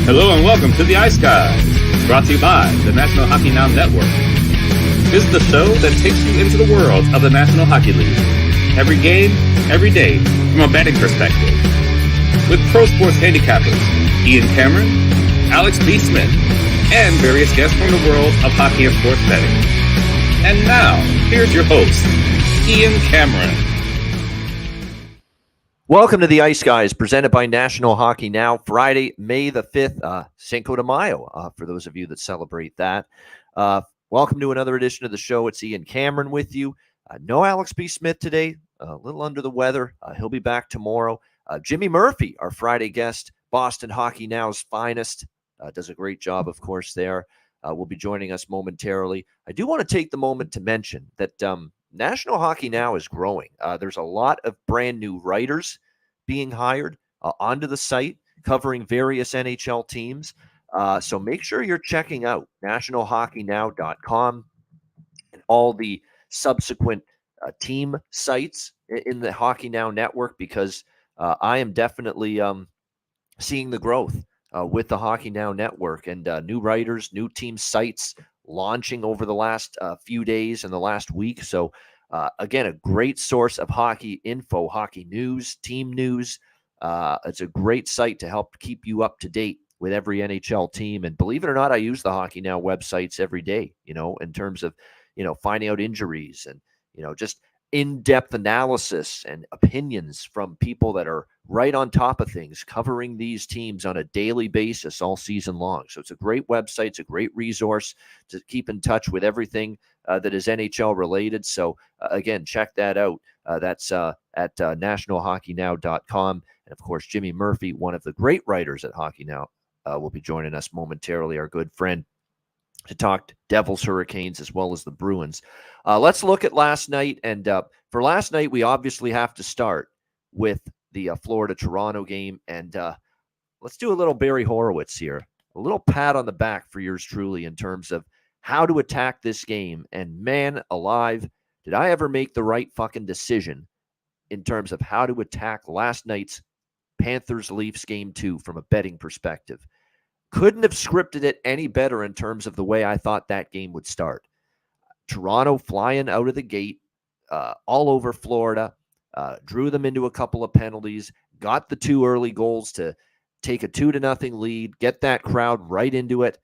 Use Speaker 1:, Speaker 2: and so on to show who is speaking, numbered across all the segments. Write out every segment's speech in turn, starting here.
Speaker 1: Hello and welcome to the Ice Guys, brought to you by the National Hockey Now Network. This is the show that takes you into the world of the National Hockey League. Every game, every day, from a betting perspective. With pro sports handicappers, Ian Cameron, Alex B. Smith, and various guests from the world of hockey and sports betting. And now, here's your host, Ian Cameron.
Speaker 2: Welcome to the Ice Guys, presented by National Hockey Now, Friday, May the 5th, Cinco de Mayo, for those of you that celebrate that. Welcome to another edition of the show. It's Ian Cameron with you. No Alex B. Smith today, a little under the weather. He'll be back tomorrow. Jimmy Murphy, our Friday guest, Boston Hockey Now's finest, does a great job, of course, there. Will be joining us momentarily. I do want to take the moment to mention that National Hockey Now is growing. There's a lot of brand new writers being hired onto the site covering various NHL teams. So make sure you're checking out nationalhockeynow.com and all the subsequent team sites in the Hockey Now network, because I am definitely seeing the growth with the Hockey Now network and new writers, new team sites launching over the last few days and the last week. So again, a great source of hockey info, hockey news, team news. It's a great site to help keep you up to date with every NHL team. And believe it or not, I use the Hockey Now websites every day, in terms of, finding out injuries and, just in-depth analysis and opinions from people that are right on top of things, covering these teams on a daily basis all season long. So it's a great website. It's a great resource to keep in touch with everything that is NHL related. So again, check that out. That's at nationalhockeynow.com. And of course, Jimmy Murphy, one of the great writers at Hockey Now, will be joining us momentarily, our good friend, to talk Devils, Hurricanes, as well as the Bruins. Let's look at last night. And for last night, we obviously have to start with the Florida-Toronto game. And let's do a little Barry Horowitz here. A little pat on the back for yours truly in terms of how to attack this game. And man alive, did I ever make the right fucking decision in terms of how to attack last night's Panthers-Leafs game 2 from a betting perspective. Couldn't have scripted it any better in terms of the way I thought that game would start. Toronto flying out of the gate, all over Florida, drew them into a couple of penalties, got the 2 early goals to take a 2-0 lead, get that crowd right into it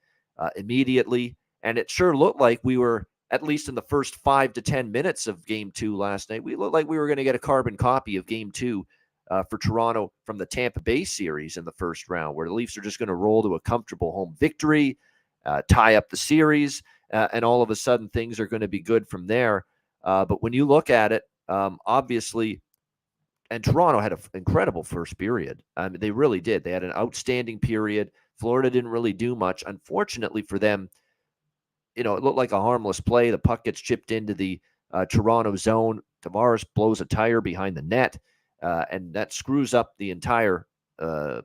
Speaker 2: immediately. And it sure looked like we were, at least in the first 5 to 10 minutes of game 2 last night, we looked like we were going to get a carbon copy of game 2 for Toronto from the Tampa Bay series in the first round, where the Leafs are just going to roll to a comfortable home victory, tie up the series, and all of a sudden things are going to be good from there. But when you look at it, obviously, and Toronto had an incredible first period. I mean, they really did. They had an outstanding period. Florida didn't really do much. Unfortunately for them, it looked like a harmless play. The puck gets chipped into the Toronto zone. Tavares blows a tire behind the net. And that screws up the entire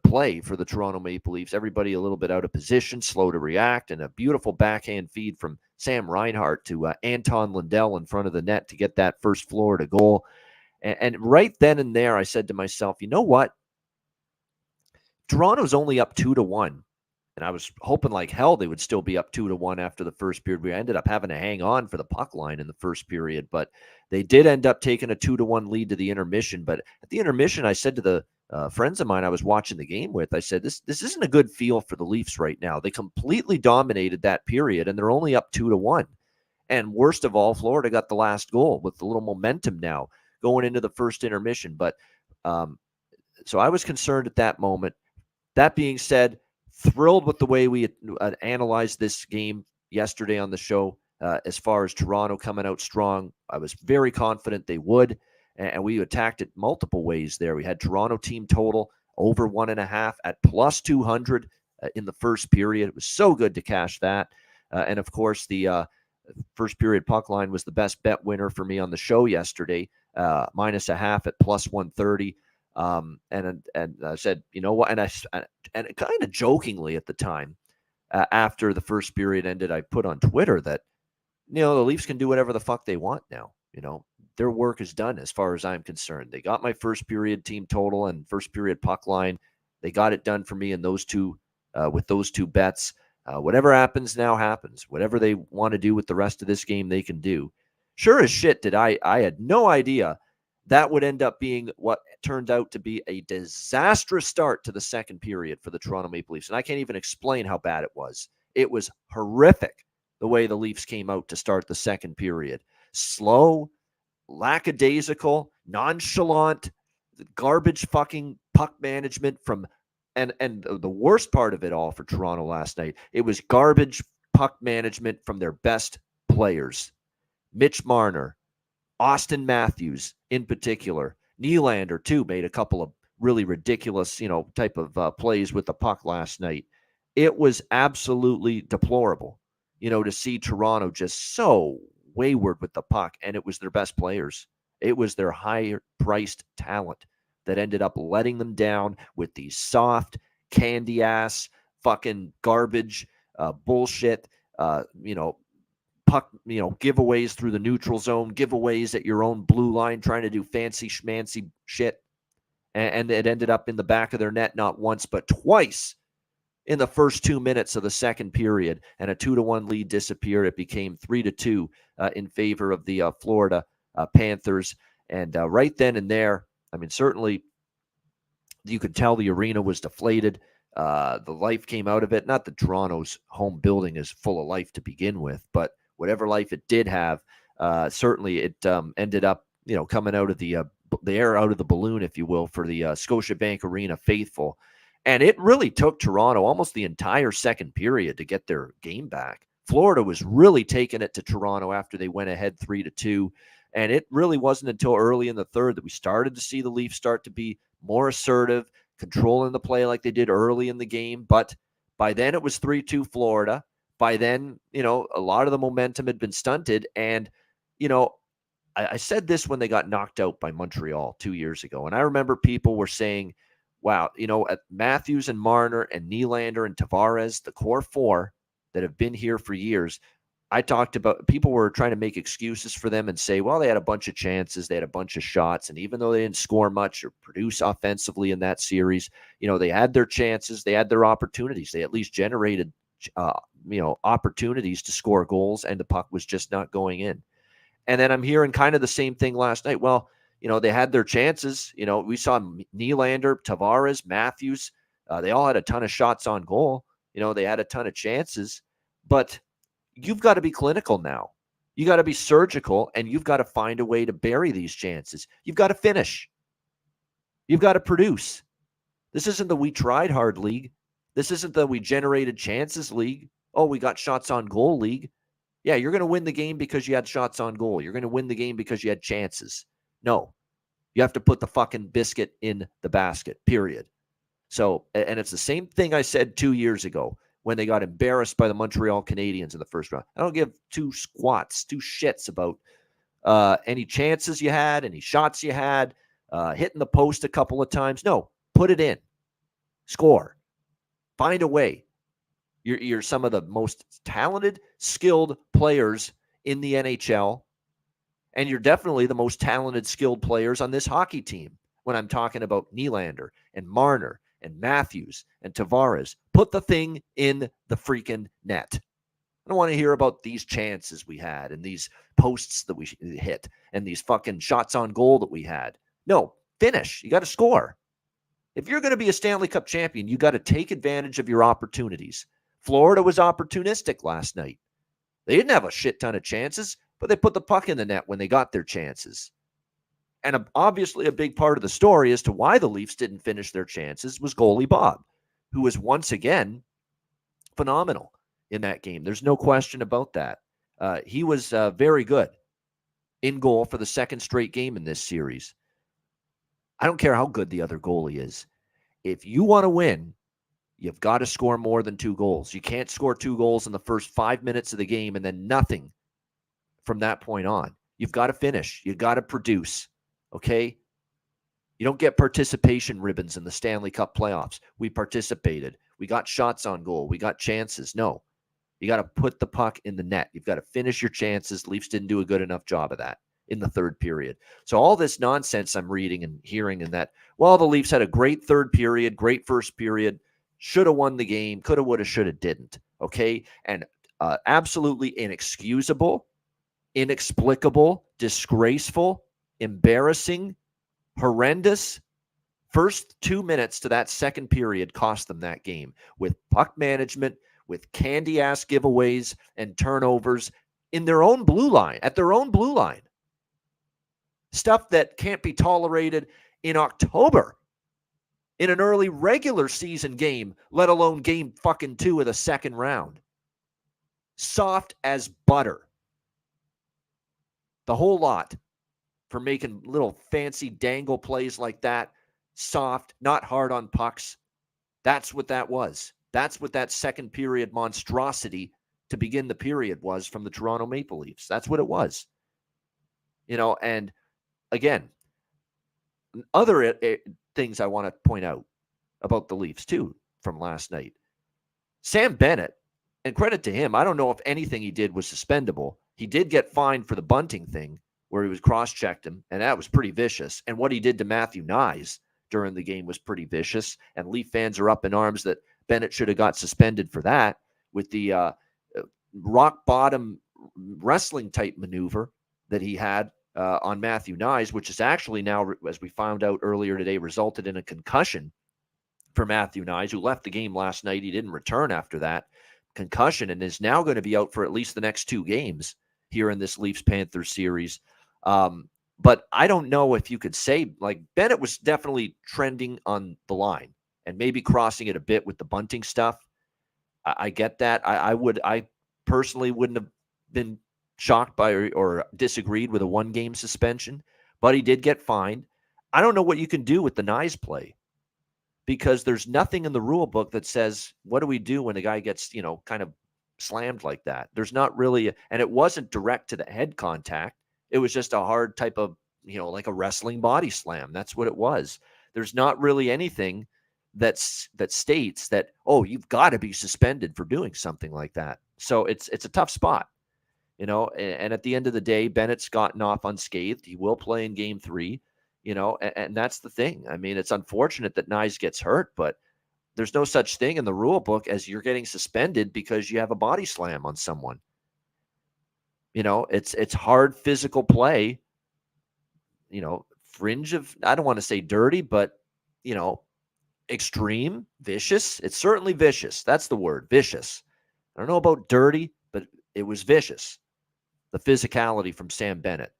Speaker 2: play for the Toronto Maple Leafs. Everybody a little bit out of position, slow to react, and a beautiful backhand feed from Sam Reinhart to Anton Lundell in front of the net to get that first Florida goal. And right then and there, I said to myself, you know what? Toronto's only up 2-1. And I was hoping like hell they would still be up 2-1 after the first period. We ended up having to hang on for the puck line in the first period, but they did end up taking a 2-1 lead to the intermission. But at the intermission, I said to the friends of mine I was watching the game with, I said, this isn't a good feel for the Leafs right now. They completely dominated that period, and they're only up 2-1. And worst of all, Florida got the last goal with a little momentum now going into the first intermission. But so I was concerned at that moment. That being said, thrilled with the way we analyzed this game yesterday on the show as far as Toronto coming out strong. I was very confident they would, and we attacked it multiple ways there. We had Toronto team total over 1.5 at plus 200 in the first period. It was so good to cash that. And, of course, the first period puck line was the best bet winner for me on the show yesterday, -0.5 at plus 130. And I said, you know what? And kind of jokingly at the time, after the first period ended, I put on Twitter that, the Leafs can do whatever the fuck they want now. Their work is done as far as I'm concerned. They got my first period team total and first period puck line. They got it done for me in those two with those two bets. Whatever happens now happens. Whatever they want to do with the rest of this game, they can do. Sure as shit did I had no idea that would end up being what turned out to be a disastrous start to the second period for the Toronto Maple Leafs. And I can't even explain how bad it was. It was horrific the way the Leafs came out to start the second period. Slow, lackadaisical, nonchalant, garbage fucking puck management from and the worst part of it all for Toronto last night, it was garbage puck management from their best players. Mitch Marner, Austin Matthews in particular, Nylander too made a couple of really ridiculous, type of plays with the puck last night. It was absolutely deplorable, to see Toronto just so wayward with the puck, and it was their best players. It was their higher priced talent that ended up letting them down with these soft, candy ass, fucking garbage, bullshit, puck, giveaways through the neutral zone, giveaways at your own blue line, trying to do fancy schmancy shit. And it ended up in the back of their net not once, but twice in the first 2 minutes of the second period. And a 2-1 lead disappeared. It became 3-2 in favor of the Florida Panthers. And right then and there, certainly you could tell the arena was deflated. The life came out of it. Not that Toronto's home building is full of life to begin with, but whatever life it did have, certainly it ended up, coming out of the air out of the balloon, if you will, for the Scotiabank Arena faithful. And it really took Toronto almost the entire second period to get their game back. Florida was really taking it to Toronto after they went ahead 3-2. And it really wasn't until early in the third that we started to see the Leafs start to be more assertive, controlling the play like they did early in the game. But by then it was 3-2 Florida. By then, a lot of the momentum had been stunted. And, I said this when they got knocked out by Montreal 2 years ago. And I remember people were saying, wow, at Matthews and Marner and Nylander and Tavares, the core four that have been here for years, I talked about, people were trying to make excuses for them and say, well, they had a bunch of chances, they had a bunch of shots, and even though they didn't score much or produce offensively in that series, they had their chances, they had their opportunities, they at least generated, opportunities to score goals, and the puck was just not going in. And then I'm hearing kind of the same thing last night. Well, they had their chances. We saw Nylander, Tavares, Matthews. They all had a ton of shots on goal. They had a ton of chances. But you've got to be clinical now. You got to be surgical, and you've got to find a way to bury these chances. You've got to finish. You've got to produce. This isn't the we tried hard league. This isn't the we generated chances league. Oh, we got shots on goal league. Yeah, you're going to win the game because you had shots on goal. You're going to win the game because you had chances. No, you have to put the fucking biscuit in the basket, period. So, and it's the same thing I said 2 years ago when they got embarrassed by the Montreal Canadiens in the first round. I don't give two shits about any chances you had, any shots you had, hitting the post a couple of times. No, put it in. Score. Find a way. You're some of the most talented, skilled players in the NHL, and you're definitely the most talented, skilled players on this hockey team when I'm talking about Nylander and Marner and Matthews and Tavares. Put the thing in the freaking net. I don't want to hear about these chances we had and these posts that we hit and these fucking shots on goal that we had. No, finish. You got to score. If you're going to be a Stanley Cup champion, you got to take advantage of your opportunities. Florida was opportunistic last night. They didn't have a shit ton of chances, but they put the puck in the net when they got their chances. And obviously a big part of the story as to why the Leafs didn't finish their chances was goalie Bob, who was once again phenomenal in that game. There's no question about that. He was very good in goal for the second straight game in this series. I don't care how good the other goalie is. If you want to win, you've got to score more than 2 goals. You can't score 2 goals in the first 5 minutes of the game and then nothing from that point on. You've got to finish. You've got to produce, okay? You don't get participation ribbons in the Stanley Cup playoffs. We participated. We got shots on goal. We got chances. No. You got to put the puck in the net. You've got to finish your chances. Leafs didn't do a good enough job of that in the third period. So all this nonsense I'm reading and hearing and that, well, the Leafs had a great third period, great first period. Should have won the game. Coulda, woulda, shoulda, didn't. Okay? And absolutely inexcusable, inexplicable, disgraceful, embarrassing, horrendous. First 2 minutes to that second period cost them that game with puck management, with candy-ass giveaways and turnovers in their own blue line, at their own blue line. Stuff that can't be tolerated in October in an early regular season game, let alone game fucking 2 of the second round. Soft as butter. The whole lot for making little fancy dangle plays like that. Soft, not hard on pucks. That's what that was. That's what that second period monstrosity to begin the period was from the Toronto Maple Leafs. That's what it was. And again, other things I want to point out about the Leafs too from last night. Sam Bennett, and credit to him, I don't know if anything he did was suspendable. He did get fined for the bunting thing where he was cross-checked him, and that was pretty vicious. And what he did to Matthew Nyes during the game was pretty vicious, and Leaf fans are up in arms that Bennett should have got suspended for that with the rock-bottom wrestling-type maneuver that he had on Matthew Nyes, which is actually now, as we found out earlier today, resulted in a concussion for Matthew Nyes, who left the game last night. He didn't return after that concussion and is now going to be out for at least the next 2 games here in this Leafs-Panthers series. But I don't know if you could say, like, Bennett was definitely trending on the line and maybe crossing it a bit with the bunting stuff. I get that. I personally wouldn't have been shocked by or disagreed with a 1-game suspension, but he did get fined. I don't know what you can do with the Nyes play because there's nothing in the rule book that says, what do we do when a guy gets, kind of slammed like that? There's not really, and it wasn't direct to the head contact. It was just a hard type of, like a wrestling body slam. That's what it was. There's not really anything that states that, oh, you've got to be suspended for doing something like that. So it's a tough spot, and at the end of the day, Bennett's gotten off unscathed. He will play in game 3, and that's the thing. I mean, it's unfortunate that Nyes gets hurt, but there's no such thing in the rule book as you're getting suspended because you have a body slam on someone. It's hard physical play, fringe of, I don't want to say dirty, but, extreme, vicious. It's certainly vicious. That's the word, vicious. I don't know about dirty, but it was vicious. The physicality from Sam Bennett.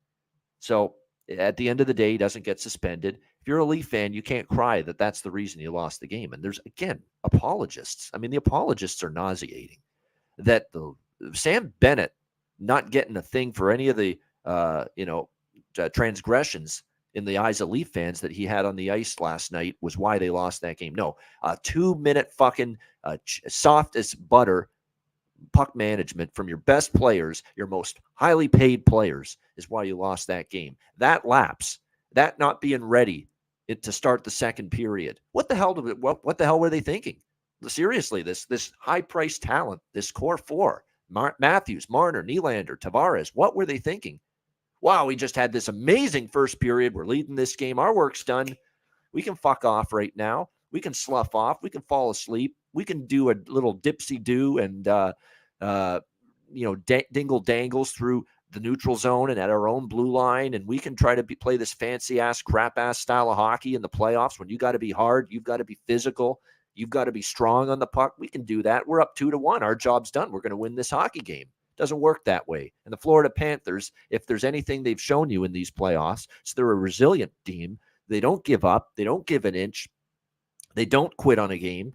Speaker 2: So at the end of the day, he doesn't get suspended. If you're a Leaf fan, you can't cry that that's the reason you lost the game. And there's, again, apologists. I mean, the apologists are nauseating. That the Sam Bennett not getting a thing for any of the, transgressions in the eyes of Leaf fans that he had on the ice last night was why they lost that game. No, 2-minute fucking soft as butter puck management from your best players, your most highly paid players, is why you lost that game. That lapse, that not being ready to start the second period. What the hell were they thinking? Seriously, this high-priced talent, this core 4, Matthews, Marner, Nylander, Tavares, what were they thinking? Wow, we just had this amazing first period. We're leading this game. Our work's done. We can fuck off right now. We can slough off. We can fall asleep. We can do a little dipsy-do and, dingle dangles through the neutral zone and at our own blue line. And we can try to play this fancy-ass, crap-ass style of hockey in the playoffs when you got to be hard. You've got to be physical. You've got to be strong on the puck. We can do that. We're up 2-1. Our job's done. We're going to win this hockey game. Doesn't work that way. And the Florida Panthers, if there's anything they've shown you in these playoffs, so they're a resilient team. They don't give up. They don't give an inch. They don't quit on a game.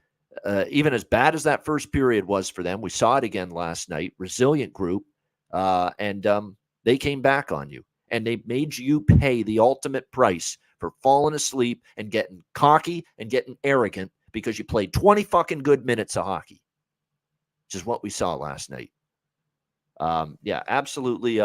Speaker 2: Even as bad as that first period was for them, we saw it again last night. Resilient group. And they came back on you. And they made you pay the ultimate price for falling asleep and getting cocky and getting arrogant because you played 20 fucking good minutes of hockey, which is what we saw last night. Absolutely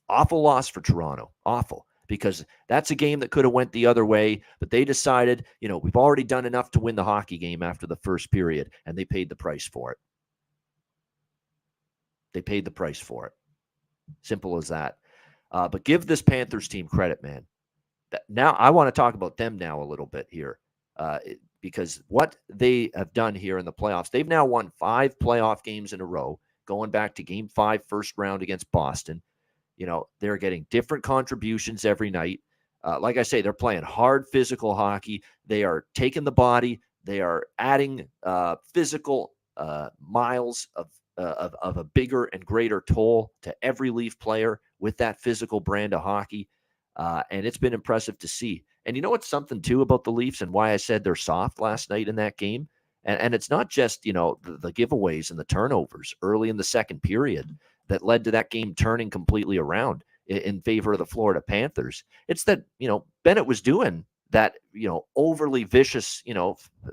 Speaker 2: awful loss for Toronto. Awful. Because that's a game that could have went the other way, but they decided, we've already done enough to win the hockey game after the first period, and they paid the price for it. They paid the price for it. Simple as that. But give this Panthers team credit, man. Now, I want to talk about them now a little bit here. because what they have done here in the playoffs, they've now won 5 playoff games in a row, going back to game 5, first round against Boston. They're getting different contributions every night. Like I say, they're playing hard physical hockey. They are taking the body. They are adding physical miles of a bigger and greater toll to every Leaf player with that physical brand of hockey. And it's been impressive to see. And you know what's something, too, about the Leafs and why I said they're soft last night in that game? And it's not just, the giveaways and the turnovers early in the second period that led to that game turning completely around in favor of the Florida Panthers. It's that, Bennett was doing that, overly vicious,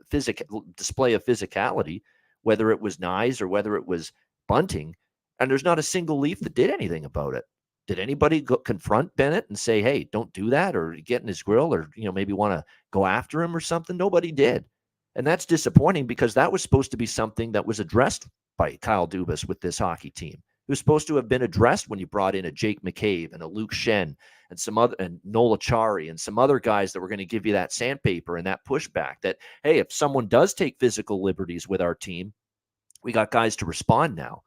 Speaker 2: physical display of physicality, whether it was Nyes or whether it was Bunting. And there's not a single Leaf that did anything about it. Did anybody confront Bennett and say, hey, don't do that, or get in his grill, or, maybe want to go after him or something? Nobody did. And that's disappointing, because that was supposed to be something that was addressed by Kyle Dubas with this hockey team. It was supposed to have been addressed when you brought in a Jake McCabe and a Luke Shen and some other, and Nola Chari and some other guys that were going to give you that sandpaper and that pushback that, hey, if someone does take physical liberties with our team, we got guys to respond now.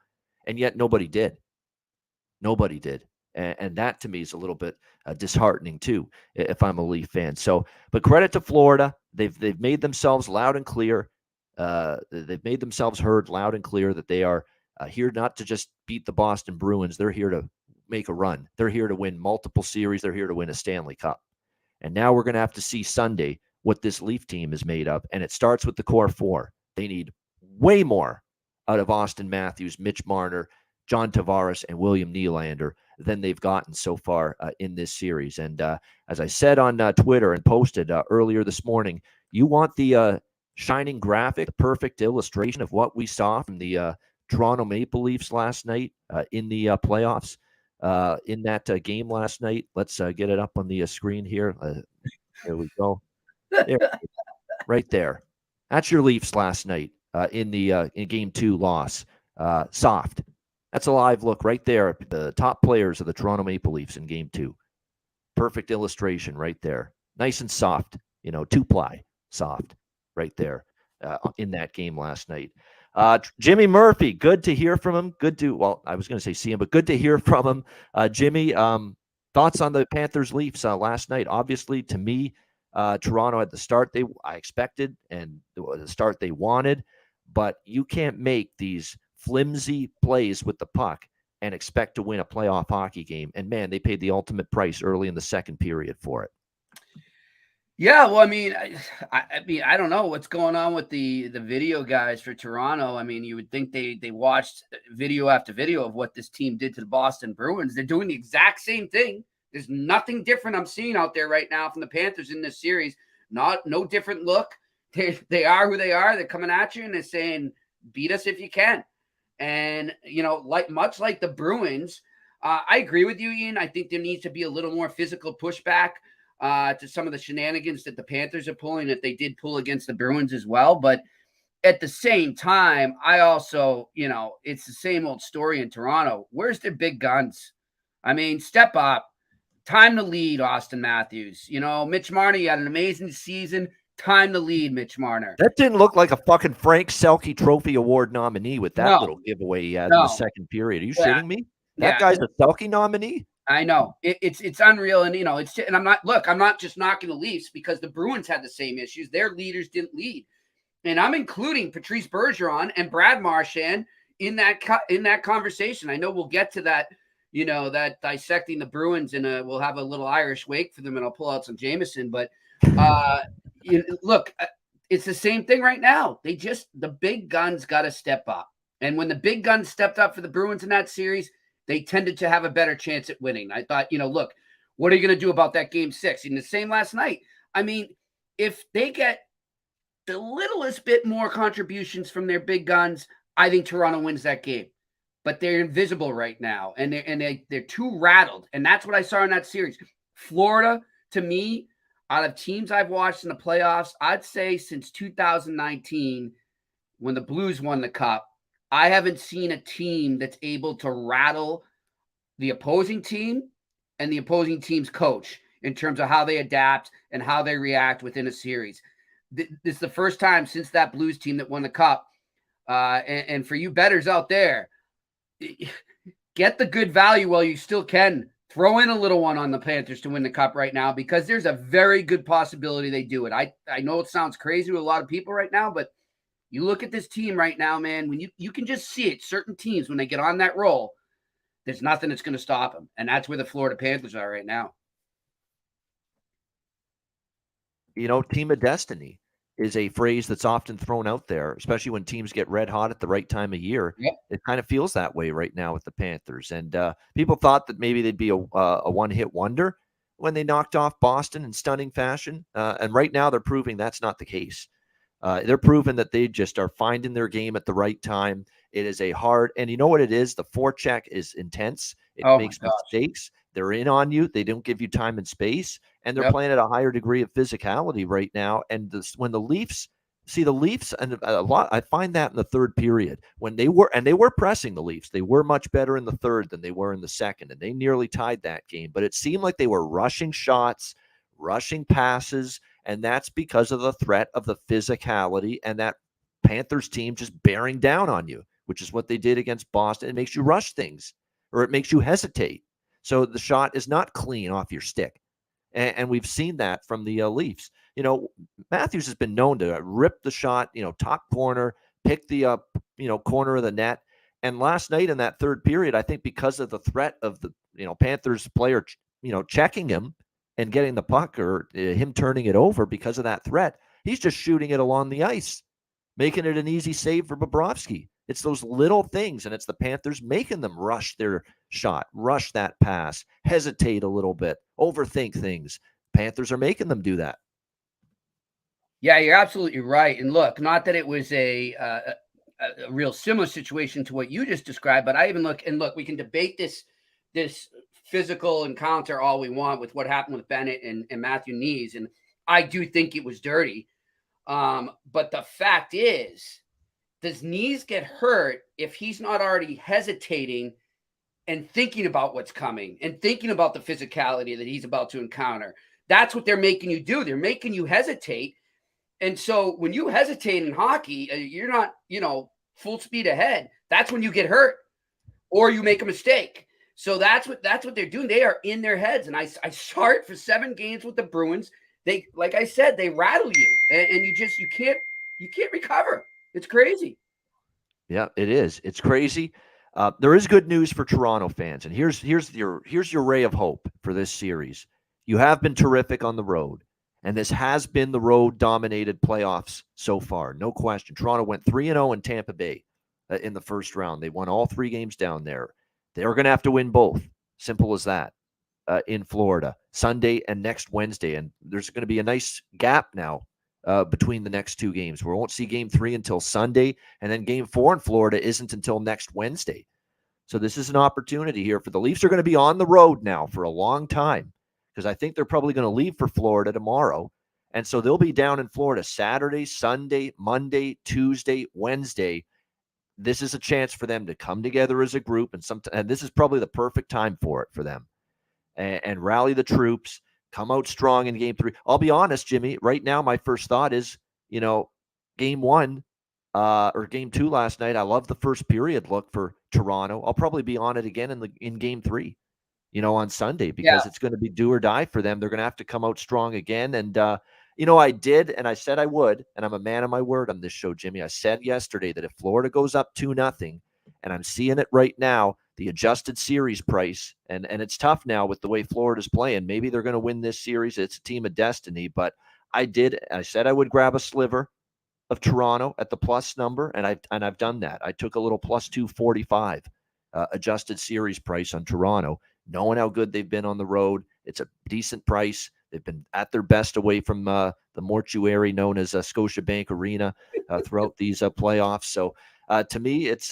Speaker 2: And yet nobody did. Nobody did. And that, to me, is a little bit disheartening, too, if I'm a Leaf fan. So, but credit to Florida. They've made themselves loud and clear. They've made themselves heard loud and clear that they are here not to just beat the Boston Bruins. They're here to make a run. They're here to win multiple series. They're here to win a Stanley Cup. And now we're going to have to see Sunday what this Leaf team is made of. And it starts with the core 4. They need way more out of Austin Matthews, Mitch Marner, John Tavares, and William Nylander than they've gotten so far in this series. And as I said on Twitter and posted earlier this morning, you want the shining graphic, the perfect illustration of what we saw from the Toronto Maple Leafs last night in the playoffs, in that game last night. Let's get it up on the screen here. There we go. There, right there. That's your Leafs last night in Game 2 loss. Soft. That's a live look right there. The top players of the Toronto Maple Leafs in Game 2. Perfect illustration right there. Nice and soft, 2-ply soft right there in that game last night. Jimmy Murphy, good to hear from him. I was going to say see him, but good to hear from him. Jimmy, thoughts on the Panthers Leafs last night? Obviously, to me, Toronto had the start I expected and the start they wanted, but you can't make these flimsy plays with the puck and expect to win a playoff hockey game. And man, they paid the ultimate price early in the second period for it.
Speaker 3: Yeah, well, I mean, I don't know what's going on with the video guys for Toronto. I mean, you would think they watched video after video of what this team did to the Boston Bruins. They're doing the exact same thing. There's nothing different I'm seeing out there right now from the Panthers in this series. No different look. They are who they are. They're coming at you and they're saying, beat us if you can. And, much like the Bruins, I agree with you, Ian. I think there needs to be a little more physical pushback to some of the shenanigans that the Panthers are pulling, that they did pull against the Bruins as well. But at the same time, I also, it's the same old story in Toronto. Where's their big guns? I mean, step up. Time to lead, Austin Matthews. Mitch Marner, you had an amazing season. Time to lead, Mitch Marner.
Speaker 2: That didn't look like a fucking Frank Selke Trophy Award nominee with that little giveaway he had in the second period. Are you shitting me? That guy's a Selke nominee?
Speaker 3: I know. It's unreal. And, and I'm not just knocking the Leafs because the Bruins had the same issues. Their leaders didn't lead. And I'm including Patrice Bergeron and Brad Marchand in that conversation. I know we'll get to that, that dissecting the Bruins, and we'll have a little Irish wake for them, and I'll pull out some Jameson. But look, it's the same thing right now. The big guns got to step up. And when the big guns stepped up for the Bruins in that series, they tended to have a better chance at winning. I thought, look, what are you going to do about that Game 6? And the same last night. I mean, if they get the littlest bit more contributions from their big guns, I think Toronto wins that game. But they're invisible right now, and they're too rattled. And that's what I saw in that series. Florida, to me, out of teams I've watched in the playoffs, I'd say since 2019, when the Blues won the Cup, I haven't seen a team that's able to rattle the opposing team and the opposing team's coach in terms of how they adapt and how they react within a series. this is the first time since that Blues team that won the Cup. And for you bettors out there, get the good value while you still can. Throw in a little one on the Panthers to win the Cup right now, because there's a very good possibility they do it. I know it sounds crazy to a lot of people right now, but you look at this team right now, man, when you can just see it, certain teams, when they get on that roll, there's nothing that's going to stop them. And that's where the Florida Panthers are right now.
Speaker 2: Team of destiny is a phrase that's often thrown out there, especially when teams get red hot at the right time of year.
Speaker 3: Yep.
Speaker 2: It kind of feels that way right now with the Panthers. And people thought that maybe they'd be a one-hit wonder when they knocked off Boston in stunning fashion. And right now they're proving that's not the case. They're proving that they just are finding their game at the right time. It is a hard, and you know what it is? The forecheck is intense. It makes mistakes. They're in on you. They don't give you time and space, and they're playing at a higher degree of physicality right now. And when the Leafs, and a lot, I find that in the third period when they were pressing the Leafs, they were much better in the third than they were in the second, and they nearly tied that game. But it seemed like they were rushing shots, rushing passes, and that's because of the threat of the physicality and that Panthers team just bearing down on you, which is what they did against Boston. It makes you rush things, or it makes you hesitate. So the shot is not clean off your stick. And we've seen that from the Leafs. Matthews has been known to rip the shot, top corner, pick the, corner of the net. And last night in that third period, I think because of the threat of the, Panthers player, checking him and getting the puck, or him turning it over because of that threat, he's just shooting it along the ice, making it an easy save for Bobrovsky. It's those little things, and it's the Panthers making them rush their shot, rush that pass, hesitate a little bit, overthink things. Panthers are making them do that.
Speaker 3: Yeah, you're absolutely right. And look, not that it was a real similar situation to what you just described, but I even look, we can debate this physical encounter all we want with what happened with Bennett and Matthew Knees, and I do think it was dirty. But the fact is, does Knees get hurt if he's not already hesitating and thinking about what's coming and thinking about the physicality that he's about to encounter? That's what they're making you do. They're making you hesitate. And so when you hesitate in hockey, you're not, full speed ahead. That's when you get hurt or you make a mistake. So that's what they're doing. They are in their heads. And I saw it for 7 games with the Bruins. They, like I said, they rattle you, and you can't recover. It's crazy.
Speaker 2: Yeah, it is. It's crazy. There is good news for Toronto fans, and here's your ray of hope for this series. You have been terrific on the road, and this has been the road-dominated playoffs so far, no question. Toronto went 3-0 in Tampa Bay in the first round. They won all 3 games down there. They're going to have to win both. Simple as that. In Florida, Sunday and next Wednesday, and there's going to be a nice gap now between the next 2 games. We won't see Game 3 until Sunday, and then Game 4 in Florida isn't until next Wednesday. So this is an opportunity here for the Leafs. Are going to be on the road now for a long time, because I think they're probably going to leave for Florida tomorrow, and so they'll be down in Florida Saturday, Sunday, Monday, Tuesday, Wednesday. This is a chance for them to come together as a group, and this is probably the perfect time for it for them. And rally the troops, come out strong in Game 3. I'll be honest, Jimmy, right now my first thought is, Game 1 or Game 2 last night, I love the first period look for Toronto. I'll probably be on it again in Game 3, on Sunday, because it's going to be do or die for them. They're going to have to come out strong again. And, I did, and I said I would, and I'm a man of my word on this show, Jimmy. I said yesterday that if Florida goes up 2-0, and I'm seeing it right now, the adjusted series price, and it's tough now with the way Florida's playing. Maybe they're going to win this series. It's a team of destiny, but I said I would grab a sliver of Toronto at the plus number, and I've done that. I took a little plus 245 adjusted series price on Toronto, knowing how good they've been on the road. It's a decent price. They've been at their best away from the mortuary known as Scotiabank Arena throughout these playoffs. So to me, it's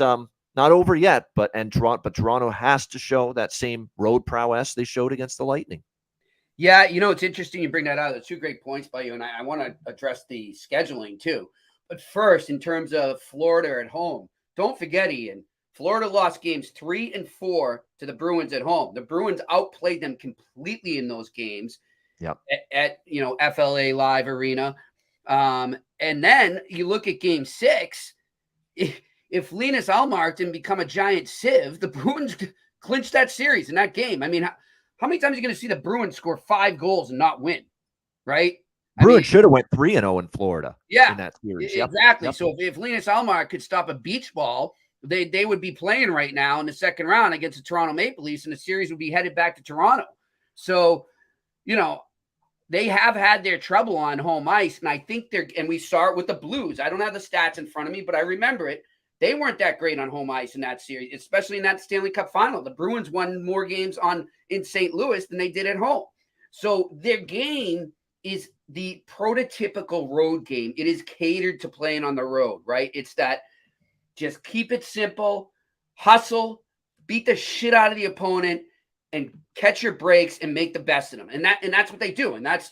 Speaker 2: not over yet, but Toronto has to show that same road prowess they showed against the Lightning.
Speaker 3: Yeah, it's interesting you bring that out. That's 2 great points by you, and I want to address the scheduling too. But first, in terms of Florida at home, don't forget, Ian, Florida lost games 3 and 4 to the Bruins at home. The Bruins outplayed them completely in those games.
Speaker 2: Yep.
Speaker 3: At FLA Live Arena. And then you look at game 6, if Linus Ullmark didn't become a giant sieve, the Bruins clinched that series in that game. I mean, how many times are you going to see the Bruins score 5 goals and not win, right?
Speaker 2: Bruins should have went 3-0 in Florida.
Speaker 3: Yeah,
Speaker 2: in that series.
Speaker 3: Exactly.
Speaker 2: Yep.
Speaker 3: So if Linus Ullmark could stop a beach ball, they would be playing right now in the second round against the Toronto Maple Leafs, and the series would be headed back to Toronto. So, they have had their trouble on home ice, and I think and we start with the Blues. I don't have the stats in front of me, but I remember it. They weren't that great on home ice in that series, especially in that Stanley Cup final. The Bruins won more games in St. Louis than they did at home. So their game is the prototypical road game. It is catered to playing on the road, right? It's that just keep it simple, hustle, beat the shit out of the opponent, and catch your breaks and make the best of them. And that's what they do. And that's,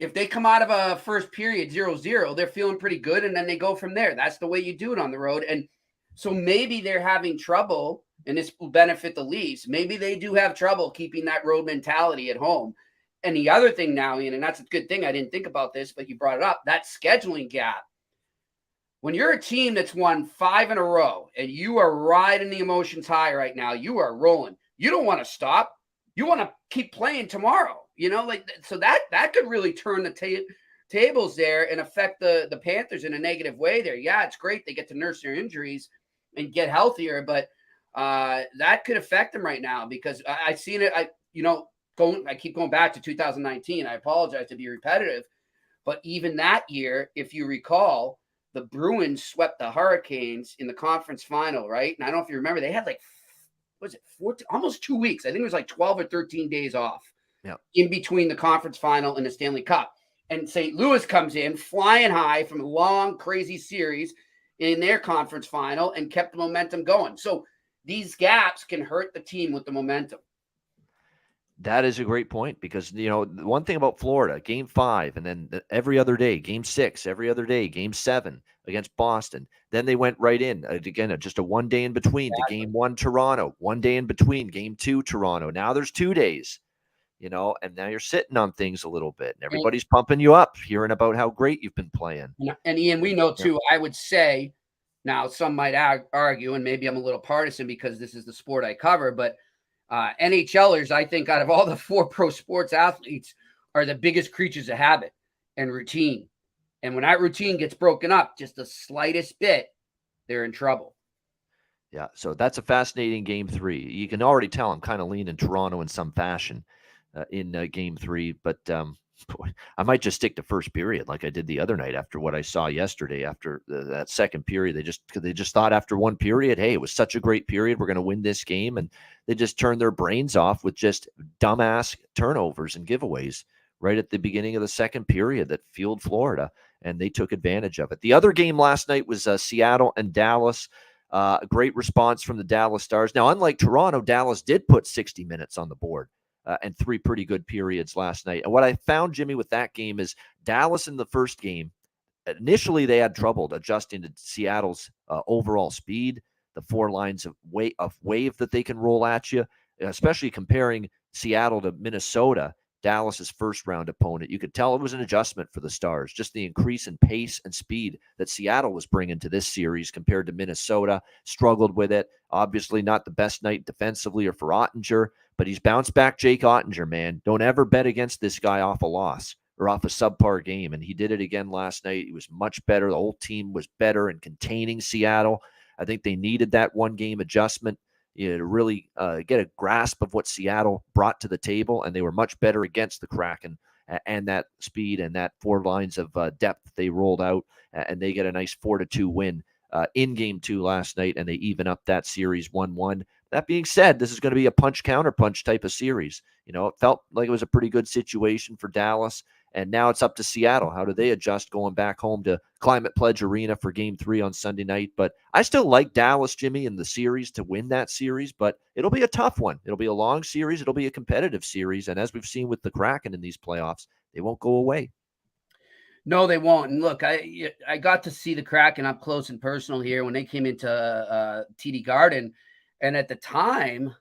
Speaker 3: if they come out of a first period 0-0, they're feeling pretty good. And then they go from there. That's the way you do it on the road. And so maybe they're having trouble, and this will benefit the Leafs. Maybe they do have trouble keeping that road mentality at home. And the other thing now, Ian, and that's a good thing, I didn't think about this, but you brought it up, that scheduling gap. When you're a team that's won 5 in a row and you are riding the emotions high right now, you are rolling. You don't want to stop. You want to keep playing tomorrow, so that could really turn the tables there and affect the Panthers in a negative way there. Yeah, it's great. They get to nurse their injuries and get healthier, but that could affect them right now because I've seen it. I keep going back to 2019. I apologize to be repetitive, but even that year, if you recall, the Bruins swept the Hurricanes in the conference final, right? And I don't know if you remember, they had 14, almost 2 weeks. I think it was 12 or 13 days off in between the conference final and the Stanley Cup. And St. Louis comes in flying high from a long, crazy series in their conference final and kept the momentum going. So these gaps can hurt the team with the momentum.
Speaker 2: That is a great point because, one thing about Florida, game 5, and then every other day, game 6, every other day, game 7 against Boston. Then they went right in again, just a 1 day in between to game 1, Toronto, 1 day in between game 2, Toronto. Now there's 2 days, and now you're sitting on things a little bit and everybody's pumping you up, hearing about how great you've been playing.
Speaker 3: And Ian, we know too, I would say now some might argue, and maybe I'm a little partisan because this is the sport I cover, but NHLers, I think, out of all the 4 pro sports athletes, are the biggest creatures of habit and routine. And when that routine gets broken up just the slightest bit, they're in trouble.
Speaker 2: Yeah, so that's a fascinating game 3. You can already tell I'm kind of leaning Toronto in some fashion in game 3, but boy, I might just stick to first period like I did the other night after what I saw yesterday. After that second period, they just thought after 1 period, hey, it was such a great period, we're going to win this game, and they just turned their brains off with just dumbass turnovers and giveaways right at the beginning of the second period that fueled Florida, and they took advantage of it. The other game last night was Seattle and Dallas. A great response from the Dallas Stars. Now, unlike Toronto, Dallas did put 60 minutes on the board. And 3 pretty good periods last night. And what I found, Jimmy, with that game is Dallas in the first game, initially they had trouble adjusting to Seattle's overall speed, the 4 lines of wave that they can roll at you, especially comparing Seattle to Minnesota, Dallas's first-round opponent. You could tell it was an adjustment for the Stars, just the increase in pace and speed that Seattle was bringing to this series compared to Minnesota. Struggled with it. Obviously not the best night defensively or for Ottinger, but he's bounced back. Jake Ottinger, man. Don't ever bet against this guy off a loss or off a subpar game, and he did it again last night. He was much better. The whole team was better in containing Seattle. I think they needed that 1-game adjustment to really get a grasp of what Seattle brought to the table, and they were much better against the Kraken and that speed and that 4 lines of depth they rolled out, and they get a nice 4-2 win in game 2 last night, and they even up that series 1-1. That being said, this is going to be a punch-counterpunch type of series. It felt like it was a pretty good situation for Dallas, and now it's up to Seattle. How do they adjust going back home to Climate Pledge Arena for game 3 on Sunday night? But I still like Dallas, Jimmy, in the series to win that series, but it'll be a tough one. It'll be a long series. It'll be a competitive series, and as we've seen with the Kraken in these playoffs, they won't go away.
Speaker 3: No, they won't. And look, I got to see the Kraken up close and personal here when they came into TD Garden. And at the time,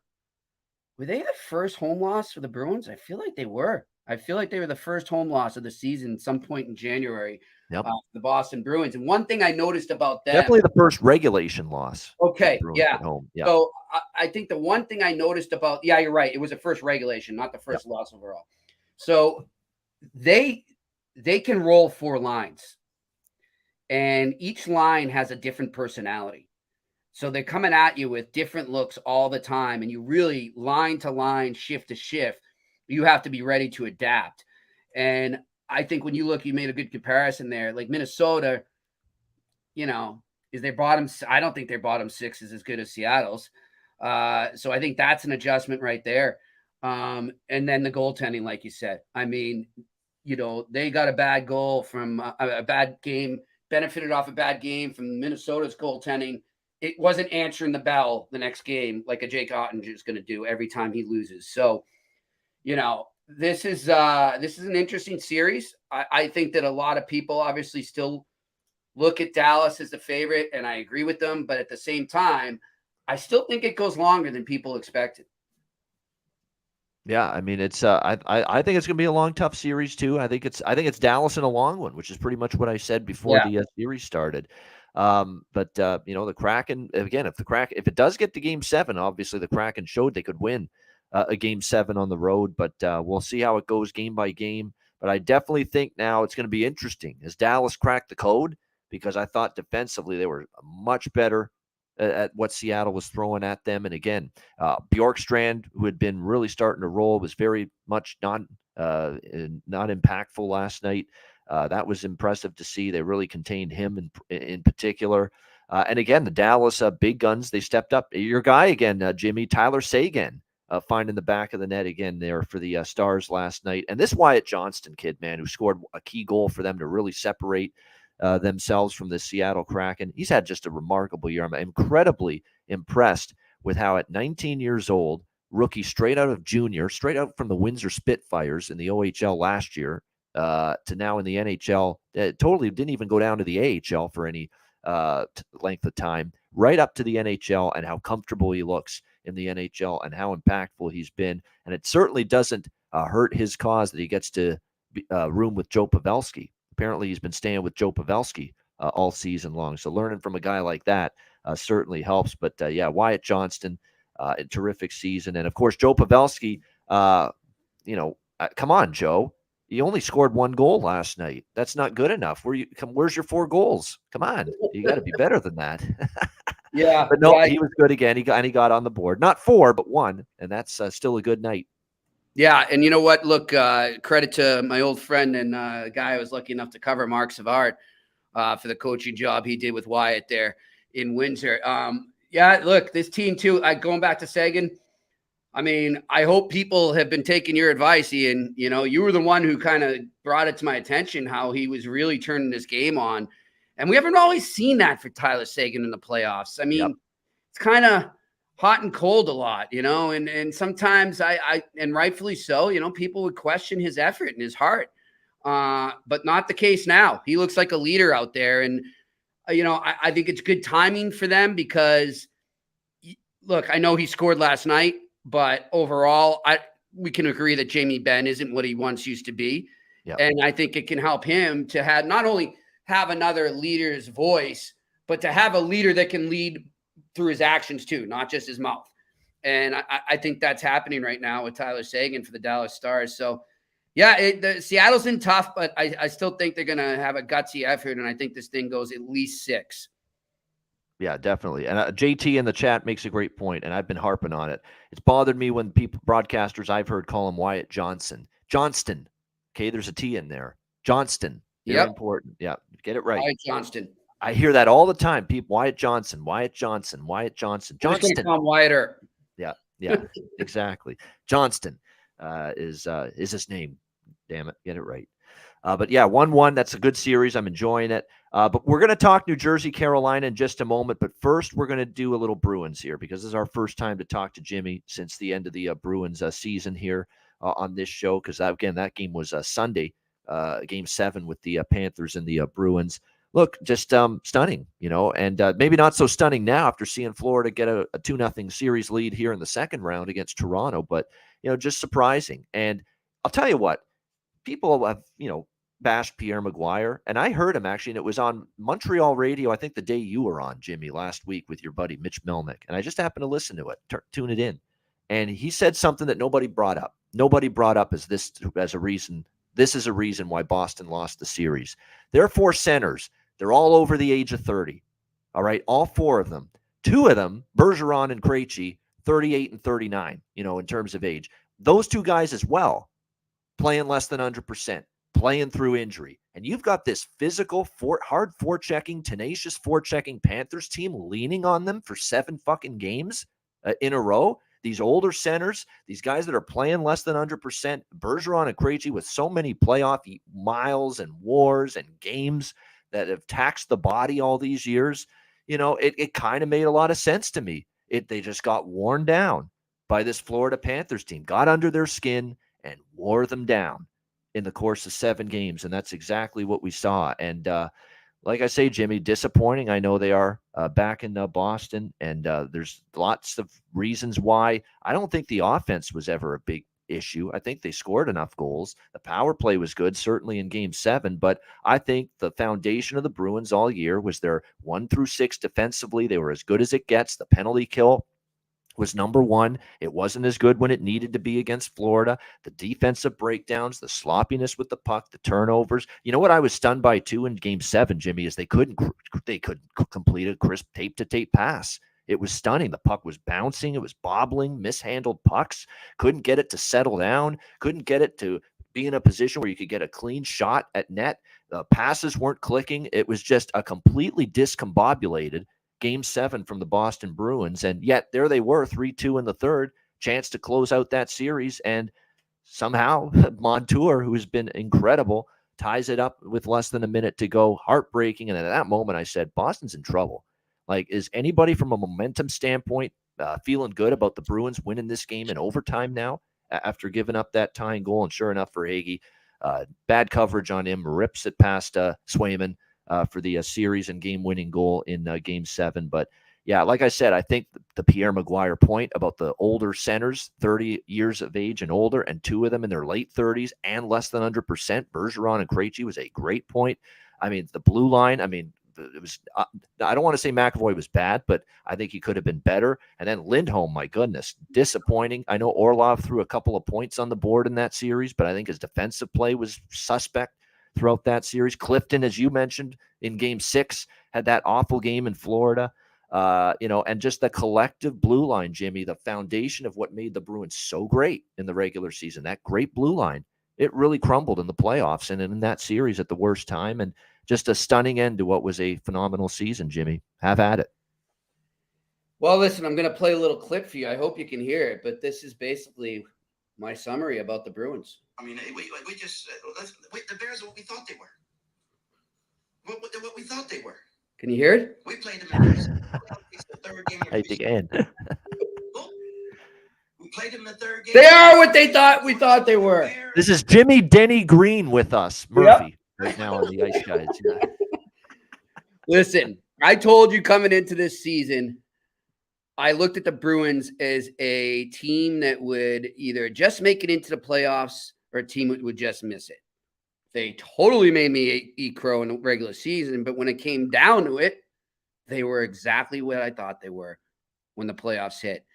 Speaker 3: were they the first home loss for the Bruins? I feel like they were. I feel like they were the first home loss of the season some point in January.
Speaker 2: Yep.
Speaker 3: The Boston Bruins. And one thing I noticed about them,
Speaker 2: Definitely the first regulation loss.
Speaker 3: Okay,
Speaker 2: Bruins
Speaker 3: yeah.
Speaker 2: at home. Yeah.
Speaker 3: So I think the one thing I noticed about, yeah, you're right. It was the first regulation, not the first loss overall. So they can roll 4 lines, and each line has a different personality. So they're coming at you with different looks all the time, and you really line to line, shift to shift, you have to be ready to adapt. And I think when you look, you made a good comparison there. Like Minnesota, is their bottom? I don't think their bottom 6 is as good as Seattle's. So I think that's an adjustment right there. And then the goaltending, like you said, I mean, they got a bad goal from a bad game, benefited off a bad game from Minnesota's goaltending. It wasn't answering the bell the next game like a Jake Ottinger is going to do every time he loses. So, this is an interesting series. I think that a lot of people obviously still look at Dallas as the favorite, and I agree with them. But at the same time, I still think it goes longer than people expected.
Speaker 2: Yeah, I mean it's I think it's going to be a long, tough series too. I think it's Dallas in a long one, which is pretty much what I said before the series started. But the Kraken again, if it does get to Game 7, obviously the Kraken showed they could win a Game 7 on the road. But we'll see how it goes game by game. But I definitely think now it's going to be interesting as Dallas cracked the code, because I thought defensively they were much better at what Seattle was throwing at them. And again, Bjorkstrand, who had been really starting to roll, was very much not impactful last night. That was impressive to see. They really contained him in particular. And again, the Dallas big guns, they stepped up. Your guy again, Jimmy, Tyler Seguin, finding the back of the net again there for the Stars last night. And this Wyatt Johnston kid, man, who scored a key goal for them to really separate themselves from the Seattle Kraken. He's had just a remarkable year. I'm incredibly impressed with how at 19 years old, rookie straight out from the Windsor Spitfires in the OHL last year, to now in the NHL, totally didn't even go down to the AHL for any length of time, right up to the NHL, and how comfortable he looks in the NHL and how impactful he's been. And it certainly doesn't hurt his cause that he gets to room with Joe Pavelski. Apparently, he's been staying with Joe Pavelski all season long. So learning from a guy like that certainly helps. But Wyatt Johnston, a terrific season. And of course, Joe Pavelski, come on, Joe. You only scored 1 goal last night. That's not good enough. Where's your 4 goals? Come on. You got to be better than that.
Speaker 3: Yeah.
Speaker 2: But no, he was good again. He got on the board. Not 4, but 1. And that's still a good night.
Speaker 3: Yeah, and you know what? Look, credit to my old friend and guy I was lucky enough to cover, Mark Savard, for the coaching job he did with Wyatt there in Windsor. Look, this team too, going back to Seguin, I mean, I hope people have been taking your advice, Ian. You were the one who kind of brought it to my attention, how he was really turning this game on. And we haven't always seen that for Tyler Seguin in the playoffs. I mean, It's kind of hot and cold a lot, and sometimes I and rightfully so, people would question his effort and his heart, but not the case now. He looks like a leader out there. And, I think it's good timing for them because, look, I know he scored last night, but overall, we can agree that Jamie Benn isn't what he once used to be.
Speaker 2: Yep.
Speaker 3: And I think it can help him to have not only have another leader's voice, but to have a leader that can lead through his actions too, not just his mouth. And I think that's happening right now with Tyler Seguin for the Dallas Stars. So, Seattle's in tough, but I still think they're going to have a gutsy effort, and I think this thing goes at least 6. Yeah,
Speaker 2: definitely. And JT in the chat makes a great point, and I've been harping on it. It's bothered me when broadcasters I've heard call him Wyatt Johnston. Johnston. Okay, there's a T in there. Johnston. Very important. Yeah, get it right.
Speaker 3: Wyatt Johnston.
Speaker 2: I hear that all the time. People, Wyatt Johnson, Wyatt Johnston, Wyatt Johnson. Johnston.
Speaker 3: I'm just gonna call him Wyatt.
Speaker 2: Yeah, exactly. Johnston is his name. Damn it, get it right. But 1-1. That's a good series. I'm enjoying it. But we're going to talk New Jersey, Carolina in just a moment. But first, we're going to do a little Bruins here because this is our first time to talk to Jimmy since the end of the Bruins season here on this show. Because again, that game was Sunday, Game 7 with the Panthers and the Bruins. Look, just stunning, and maybe not so stunning now after seeing Florida get a 2-0 series lead here in the second round against Toronto, but, just surprising. And I'll tell you what, people have, bashed Pierre Maguire, and I heard him actually, and it was on Montreal radio, I think the day you were on, Jimmy, last week with your buddy Mitch Melnick, and I just happened to listen to it, tune it in, and he said something that nobody brought up. Nobody brought up as a reason. This is a reason why Boston lost the series. Their 4 centers, they're all over the age of 30. All right, all 4 of them. 2 of them, Bergeron and Krejci, 38 and 39, in terms of age. Those 2 guys as well, playing less than 100%. Playing through injury. And you've got this physical, hard forechecking, tenacious forechecking Panthers team leaning on them for 7 fucking games in a row. These older centers, these guys that are playing less than 100%, Bergeron and Krejci with so many playoff miles and wars and games that have taxed the body all these years, it kind of made a lot of sense to me. They just got worn down by this Florida Panthers team, got under their skin and wore them down in the course of 7 games. And that's exactly what we saw. And like I say, Jimmy, disappointing. I know they are back in Boston, and there's lots of reasons why. I don't think the offense was ever a big issue. I think they scored enough goals. The power play was good, certainly in Game 7, but I think the foundation of the Bruins all year was their 1 through 6 defensively. They were as good as it gets. The penalty kill was number 1. It wasn't as good when it needed to be against Florida. The defensive breakdowns, the sloppiness with the puck, the turnovers. You know what I was stunned by too in Game 7, Jimmy, is they couldn't complete a crisp tape-to-tape pass. It was stunning. The puck was bouncing. It was bobbling, mishandled pucks. Couldn't get it to settle down. Couldn't get it to be in a position where you could get a clean shot at net. The passes weren't clicking. It was just a completely discombobulated Game 7 from the Boston Bruins, and yet there they were, 3-2 in the third, chance to close out that series, and somehow Montour, who's been incredible, ties it up with less than a minute to go. Heartbreaking, and at that moment I said, Boston's in trouble. Like, is anybody from a momentum standpoint feeling good about the Bruins winning this game in overtime now after giving up that tying goal? And sure enough for Hagee, bad coverage on him, rips it past Swayman for the series and game-winning goal in Game 7. But, yeah, like I said, I think the Pierre Maguire point about the older centers, 30 years of age and older, and 2 of them in their late 30s and less than 100%, Bergeron and Krejci, was a great point. I mean, the blue line, it was I don't want to say McAvoy was bad, but I think he could have been better. And then Lindholm, my goodness, disappointing. I know Orlov threw a couple of points on the board in that series, but I think his defensive play was suspect throughout that series. Clifton, as you mentioned, in Game 6, had that awful game in Florida. And just the collective blue line, Jimmy, the foundation of what made the Bruins so great in the regular season, that great blue line, it really crumbled in the playoffs and in that series at the worst time. And just a stunning end to what was a phenomenal season, Jimmy. Have at it.
Speaker 3: Well, listen, I'm going to play a little clip for you. I hope you can hear it, but this is basically my summary about the Bruins.
Speaker 4: I mean, we just the Bears are what we thought they were. What we thought they were.
Speaker 3: Can you hear it?
Speaker 4: We played them in the third game.
Speaker 2: I think and
Speaker 4: we played them in the third game.
Speaker 3: They are what they thought we thought they were.
Speaker 2: This is Jimmy Denny Green with us, Murphy, right now on the Ice Guys. Yeah.
Speaker 3: Listen, I told you coming into this season, I looked at the Bruins as a team that would either just make it into the playoffs or a team that would just miss it. They totally made me eat crow in the regular season, but when it came down to it, they were exactly what I thought they were when the playoffs hit.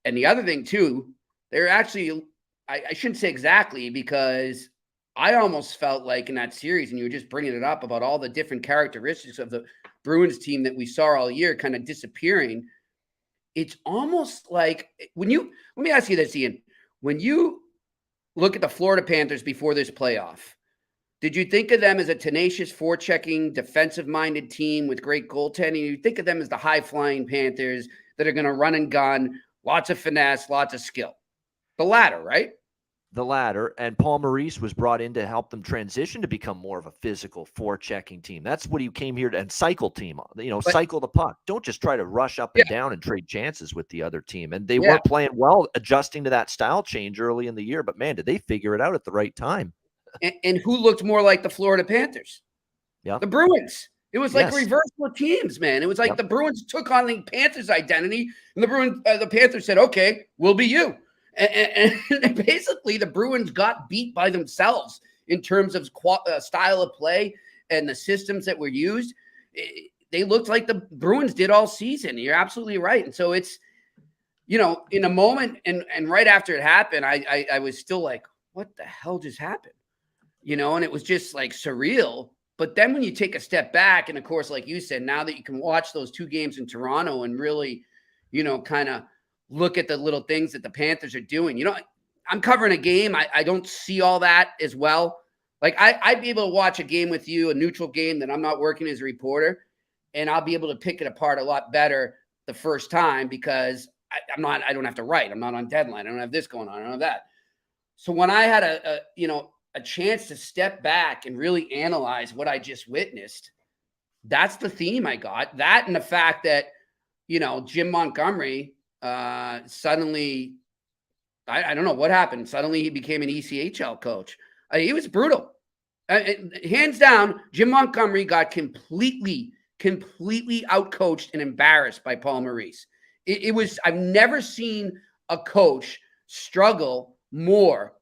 Speaker 3: And the other thing, too, they're actually, I shouldn't say exactly, because I almost felt like in that series, and you were just bringing it up about all the different characteristics of the Bruins team that we saw all year kind of disappearing. It's almost like let me ask you this, Ian, when you look at the Florida Panthers before this playoff, did you think of them as a tenacious, forechecking, defensive-minded team with great goaltending? You think of them as the high-flying Panthers that are going to run and gun, lots of finesse, lots of skill? The latter, right?
Speaker 2: The latter, and Paul Maurice was brought in to help them transition to become more of a physical, forechecking team. That's what he came here to, and cycle team, cycle the puck. Don't just try to rush up and down and trade chances with the other team. And they weren't playing well, adjusting to that style change early in the year, but man, did they figure it out at the right time.
Speaker 3: And who looked more like the Florida Panthers?
Speaker 2: Yeah,
Speaker 3: the Bruins. It was like reversal of teams, man. It was like the Bruins took on the Panthers' identity, and the Panthers said, "Okay, we'll be you." And basically, the Bruins got beat by themselves in terms of style of play and the systems that were used, they looked like the Bruins did all season. You're absolutely right. And so it's, in a moment and right after it happened, I was still like, what the hell just happened? And it was just like surreal. But then when you take a step back, and of course, like you said, now that you can watch those 2 games in Toronto and really, kind of look at the little things that the Panthers are doing, I'm covering a game. I don't see all that as well. Like I'd be able to watch a game with you, a neutral game that I'm not working as a reporter, and I'll be able to pick it apart a lot better the first time because I don't have to write. I'm not on deadline. I don't have this going on. I don't have that. So when I had a chance to step back and really analyze what I just witnessed, that's the theme I got. That and the fact that, Jim Montgomery suddenly, I don't know what happened. Suddenly he became an ECHL coach. He was brutal. Hands down, Jim Montgomery got completely outcoached and embarrassed by Paul Maurice. It was, I've never seen a coach struggle more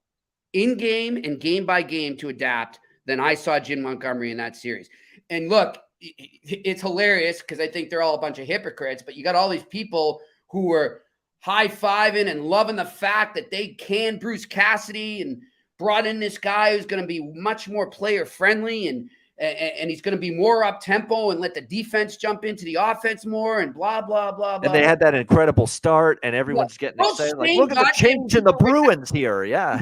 Speaker 3: in game and game by game to adapt than I saw Jim Montgomery in that series. And look, it's hilarious because I think they're all a bunch of hypocrites, but you got all these people who were high-fiving and loving the fact that they canned Bruce Cassidy and brought in this guy who's going to be much more player-friendly and he's going to be more up-tempo and let the defense jump into the offense more and blah, blah, blah, blah.
Speaker 2: And they had that incredible start, and everyone's getting excited. Like, look at the change in the Bruins here. Yeah.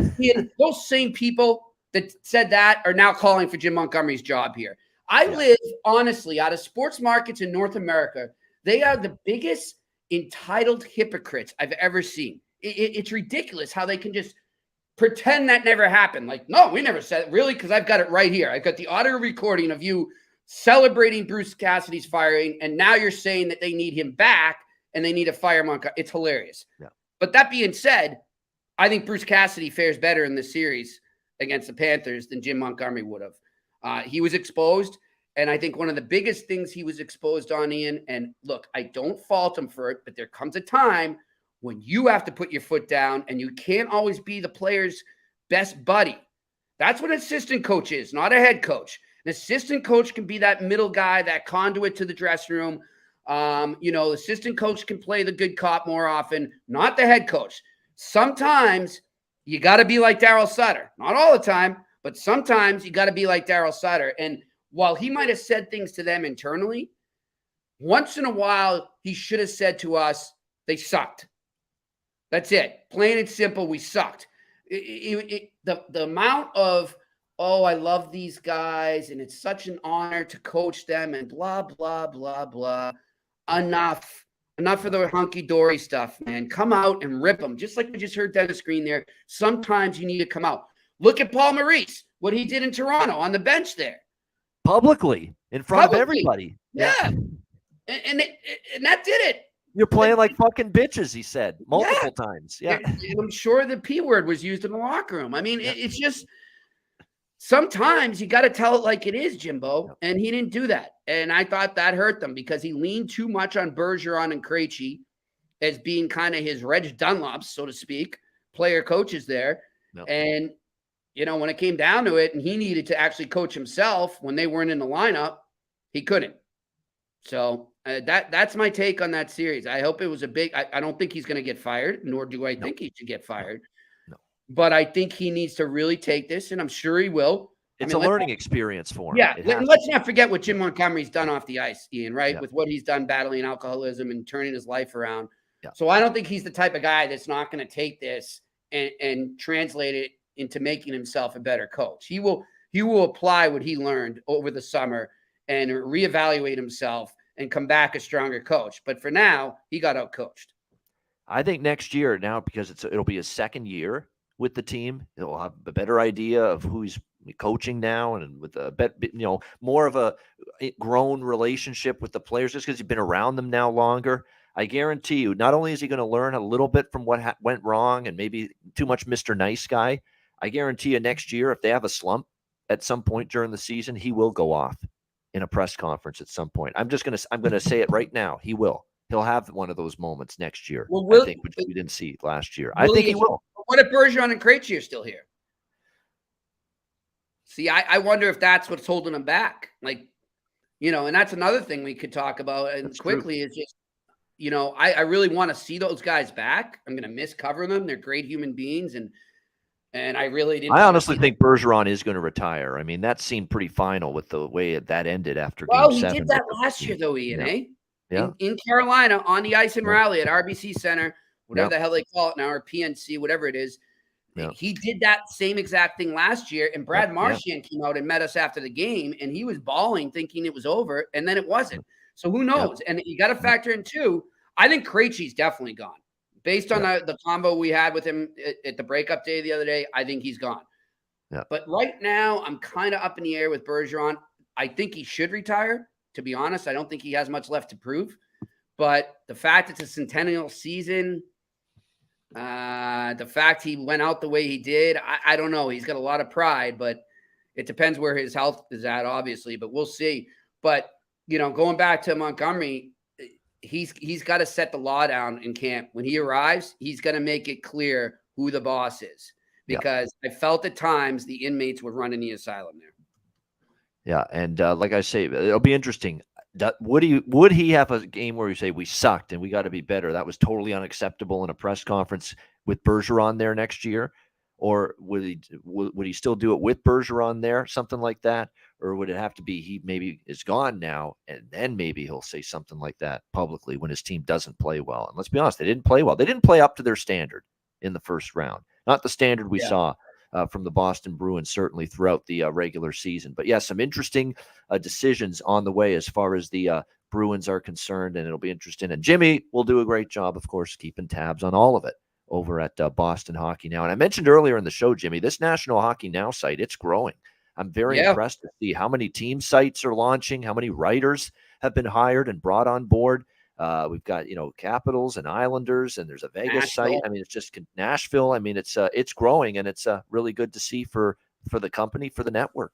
Speaker 3: Those same people that said that are now calling for Jim Montgomery's job here. I live, honestly, out of sports markets in North America, they are the biggest entitled hypocrites I've ever seen. It's ridiculous how they can just pretend that never happened. Like, no, we never said it. Really? Because I've got it right here. I've got the audio recording of you celebrating Bruce Cassidy's firing, and now you're saying that they need him back and they need to fire Montgomery. It's hilarious. Yeah. But that being said, I think Bruce Cassidy fares better in this series against the Panthers than Jim Montgomery would have. He was exposed, and I think one of the biggest things he was exposed on, Ian, and look, I don't fault him for it, but there comes a time when you have to put your foot down and you can't always be the player's best buddy. That's what an assistant coach is, not a head coach. An assistant coach can be that middle guy, that conduit to the dressing room. Assistant coach can play the good cop more often, not the head coach. Sometimes you got to be like Daryl Sutter. Not all the time, but sometimes you got to be like Daryl Sutter. And while he might have said things to them internally, once in a while, he should have said to us, they sucked. That's it. Plain and simple, we sucked. The amount of, I love these guys, and it's such an honor to coach them, and blah, blah, blah, blah. Enough of the hunky-dory stuff, man. Come out and rip them. Just like we just heard Dennis Green there. Sometimes you need to come out. Look at Paul Maurice, what he did in Toronto on the bench there.
Speaker 2: Publicly, in front of everybody.
Speaker 3: Yeah. And that did it.
Speaker 2: You're playing like fucking bitches, he said multiple times. Yeah.
Speaker 3: And I'm sure the P word was used in the locker room. I mean, it's just sometimes you got to tell it like it is, Jimbo. And he didn't do that. And I thought that hurt them because he leaned too much on Bergeron and Krejci as being kind of his Reg Dunlops, so to speak, player coaches there. And, when it came down to it and he needed to actually coach himself when they weren't in the lineup, he couldn't. So that's my take on that series. I hope it was I don't think he's going to get fired, nor do I think he should get fired. No. But I think he needs to really take this, and I'm sure he will.
Speaker 2: It's a learning experience for him.
Speaker 3: Yeah, let's not forget what Jim Montgomery's done off the ice, Ian, right? Yeah. With what he's done battling alcoholism and turning his life around. Yeah. So I don't think he's the type of guy that's not going to take this and translate it into making himself a better coach. He will apply what he learned over the summer and reevaluate himself and come back a stronger coach. But for now, he got outcoached.
Speaker 2: I think next year now, because it'll be his second year with the team, he'll have a better idea of who he's coaching now, and with a more of a grown relationship with the players, just because he's been around them now longer. I guarantee you, not only is he going to learn a little bit from what went wrong and maybe too much Mr. Nice Guy, I guarantee you next year, if they have a slump at some point during the season, he will go off in a press conference at some point. I'm going to say it right now. He will. He'll have one of those moments next year. I think, which we didn't see last year. I think he will.
Speaker 3: What if Bergeron and Krejci are still here? See, I wonder if that's what's holding him back. Like, and that's another thing we could talk about and
Speaker 2: That's
Speaker 3: quickly is just, I really want to see those guys back. I'm going to miss covering them. They're great human beings. And I really didn't
Speaker 2: I
Speaker 3: want to
Speaker 2: honestly
Speaker 3: see
Speaker 2: think Bergeron is going to retire. I mean, that seemed pretty final with the way that ended after
Speaker 3: Well,
Speaker 2: Game
Speaker 3: he
Speaker 2: 7.
Speaker 3: did that last year, though, Ian,
Speaker 2: Yeah.
Speaker 3: eh?
Speaker 2: Yeah.
Speaker 3: In Carolina, on the ice in
Speaker 2: Yeah.
Speaker 3: Raleigh at RBC Center, whatever
Speaker 2: Yeah.
Speaker 3: the hell they call it now, or PNC, whatever it is.
Speaker 2: Yeah.
Speaker 3: He did that same exact thing last year, and Brad
Speaker 2: Yeah.
Speaker 3: Marchand came out and met us after the game, and he was bawling, thinking it was over, and then it wasn't. So who knows? And you got to factor in, too, I think Krejci's definitely gone. Based on the combo we had with him at the breakup day the other day, I think he's gone.
Speaker 2: Yeah.
Speaker 3: But right now, I'm kind of up in the air with Bergeron. I think he should retire. To be honest, I don't think he has much left to prove. But the fact it's a centennial season, the fact he went out the way he did, I don't know. He's got a lot of pride, but it depends where his health is at, obviously. But we'll see. But, going back to Montgomery, he's got to set the law down in camp. When he arrives, he's going to make it clear who the boss is. Because I felt at times the inmates were running the asylum there.
Speaker 2: Yeah, and like I say, it'll be interesting. Would he have a game where you say we sucked and we got to be better? That was totally unacceptable in a press conference with Bergeron there next year, or would he still do it with Bergeron there, something like that, or would it have to be he maybe is gone now and then maybe he'll say something like that publicly when his team doesn't play well? And let's be honest, they didn't play well. They didn't play up to their standard in the first round. Not the standard we saw from the Boston Bruins, certainly throughout the regular season. But yeah, some interesting decisions on the way as far as the Bruins are concerned, and it'll be interesting. And Jimmy will do a great job, of course, keeping tabs on all of it over at Boston Hockey Now. And I mentioned earlier in the show, Jimmy, this National Hockey Now site, it's growing. I'm very impressed to see how many team sites are launching, how many writers have been hired and brought on board. We've got, Capitals and Islanders, and there's a Vegas site. I mean, it's just Nashville. I mean, it's growing, and it's really good to see for the company, for the network.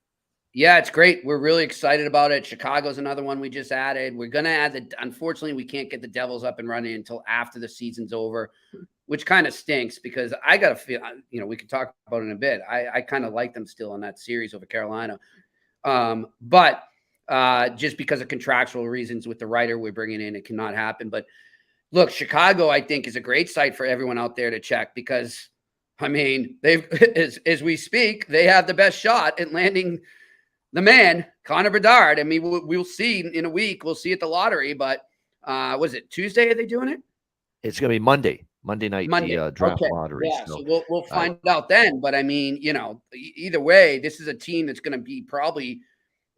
Speaker 3: Yeah, it's great. We're really excited about it. Chicago's another one we just added. We're going to add unfortunately, we can't get the Devils up and running until after the season's over, which kind of stinks because I got to feel, we can talk about it in a bit. I kind of like them still in that series over Carolina. But just because of contractual reasons with the writer we're bringing in, it cannot happen. But look, Chicago, I think, is a great site for everyone out there to check because, I mean, they've as we speak, they have the best shot at landing the man, Connor Bedard. I mean, we'll see in a week. We'll see at the lottery. But was it Tuesday? Are they doing it?
Speaker 2: It's going to be Monday night, the draft lottery.
Speaker 3: Yeah, so we'll find out then. But I mean, either way, this is a team that's going to be probably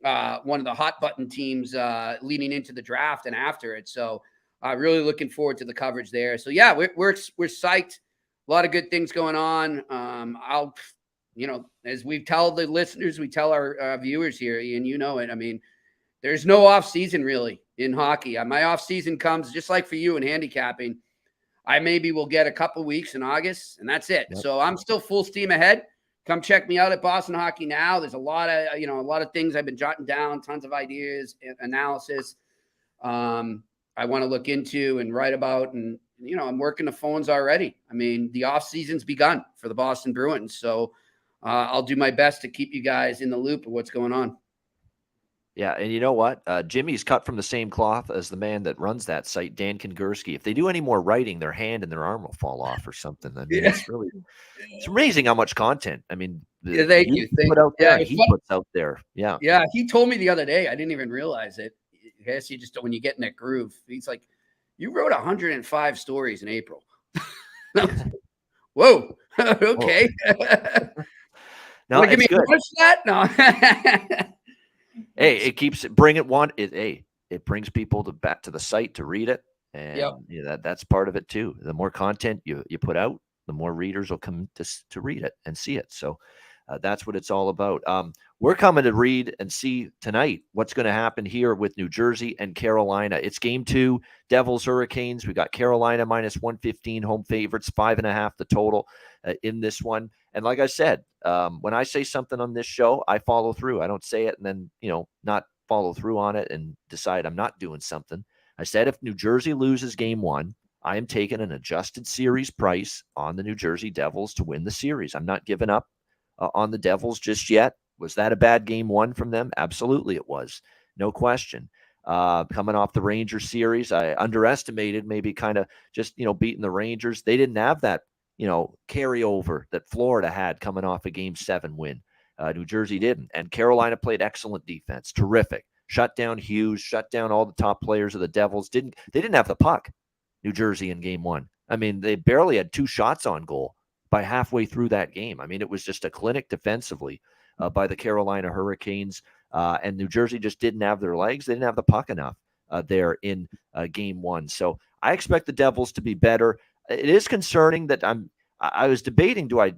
Speaker 3: one of the hot button teams leading into the draft and after it. So really looking forward to the coverage there. So yeah, we're psyched. A lot of good things going on. As we tell the listeners, we tell our viewers here, Ian, it. I mean, there's no off season really in hockey. My off season comes just like for you in handicapping. I maybe will get a couple weeks in August, and that's it. Yep. So I'm still full steam ahead. Come check me out at Boston Hockey Now. There's a lot of things I've been jotting down, tons of ideas, analysis. I want to look into and write about, and I'm working the phones already. I mean, the off season's begun for the Boston Bruins, so I'll do my best to keep you guys in the loop of what's going on.
Speaker 2: Yeah, and you know what? Jimmy's cut from the same cloth as the man that runs that site, Dan Kongursky. If they do any more writing, their hand and their arm will fall off or something. I mean, it's amazing how much content. I mean,
Speaker 3: thank you.
Speaker 2: Put out there, he puts out there. Yeah.
Speaker 3: Yeah, he told me the other day. I didn't even realize it. I guess you just, when you get in that groove, he's like, you wrote 105 stories in April. Whoa. Okay.
Speaker 2: No,
Speaker 3: give me
Speaker 2: good.
Speaker 3: That? No.
Speaker 2: Hey, it keeps it brings people back to the site to read it, and that's part of it too. The more content you put out, the more readers will come to read it and see it. So that's what it's all about. We're coming to read and see tonight what's going to happen here with New Jersey and Carolina. It's game 2, Devils Hurricanes. We got Carolina minus 115 home favorites, 5.5 the total in this one. And like I said, when I say something on this show, I follow through. I don't say it and then, not follow through on it and decide I'm not doing something. I said if New Jersey loses game 1, I am taking an adjusted series price on the New Jersey Devils to win the series. I'm not giving up on the Devils just yet. Was that a bad game one from them? Absolutely it was. No question. Coming off the Rangers series, I underestimated maybe kind of just, beating the Rangers. They didn't have that, carryover that Florida had coming off a Game 7 win. New Jersey didn't. And Carolina played excellent defense. Terrific. Shut down Hughes, shut down all the top players of the Devils. They didn't have the puck, New Jersey, in Game 1. I mean, they barely had 2 shots on goal by halfway through that game. I mean, it was just a clinic defensively by the Carolina Hurricanes. And New Jersey just didn't have their legs. They didn't have the puck enough there in Game 1. So I expect the Devils to be better. It is concerning that I was debating, do I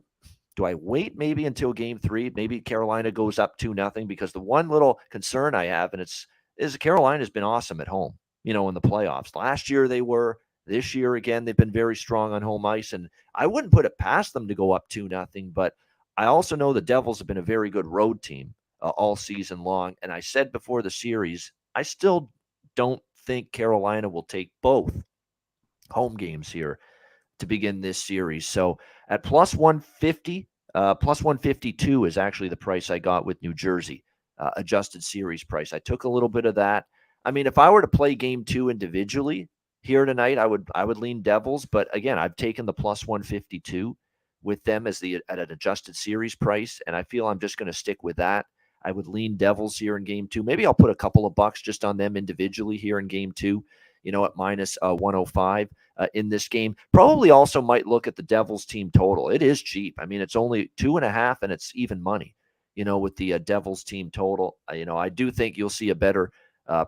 Speaker 2: wait maybe until Game 3? Maybe Carolina goes up 2-0, because the one little concern I have, and is Carolina's been awesome at home, in the playoffs. Last year they were. This year, again, they've been very strong on home ice, and I wouldn't put it past them to go up 2-0, but I also know the Devils have been a very good road team all season long, and I said before the series, I still don't think Carolina will take both home games here to begin this series. So at plus 150, plus 152 is actually the price I got with New Jersey, adjusted series price. I took a little bit of that. I mean, if I were to play Game 2 individually here tonight, I would lean Devils, but again, I've taken the plus 152 with them at an adjusted series price, and I feel I'm just going to stick with that. I would lean Devils here in Game 2. Maybe I'll put a couple of bucks just on them individually here in Game 2, at minus 105 in this game. Probably also might look at the Devils team total. It is cheap. I mean, it's only 2.5, and it's even money, with the Devils team total. I do think you'll see a better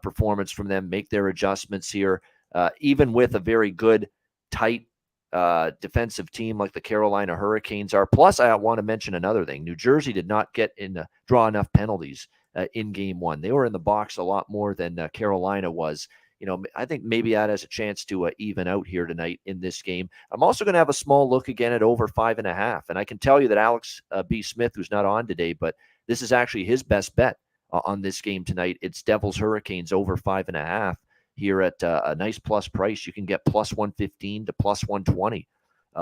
Speaker 2: performance from them, make their adjustments here, even with a very good, tight defensive team like the Carolina Hurricanes are. Plus, I want to mention another thing. New Jersey did not draw enough penalties in Game 1. They were in the box a lot more than Carolina was. I think maybe that has a chance to even out here tonight in this game. I'm also going to have a small look again at over 5.5. And I can tell you that Alex B. Smith, who's not on today, but this is actually his best bet on this game tonight. It's Devils Hurricanes over 5.5 here at a nice plus price. You can get plus 115 to plus 120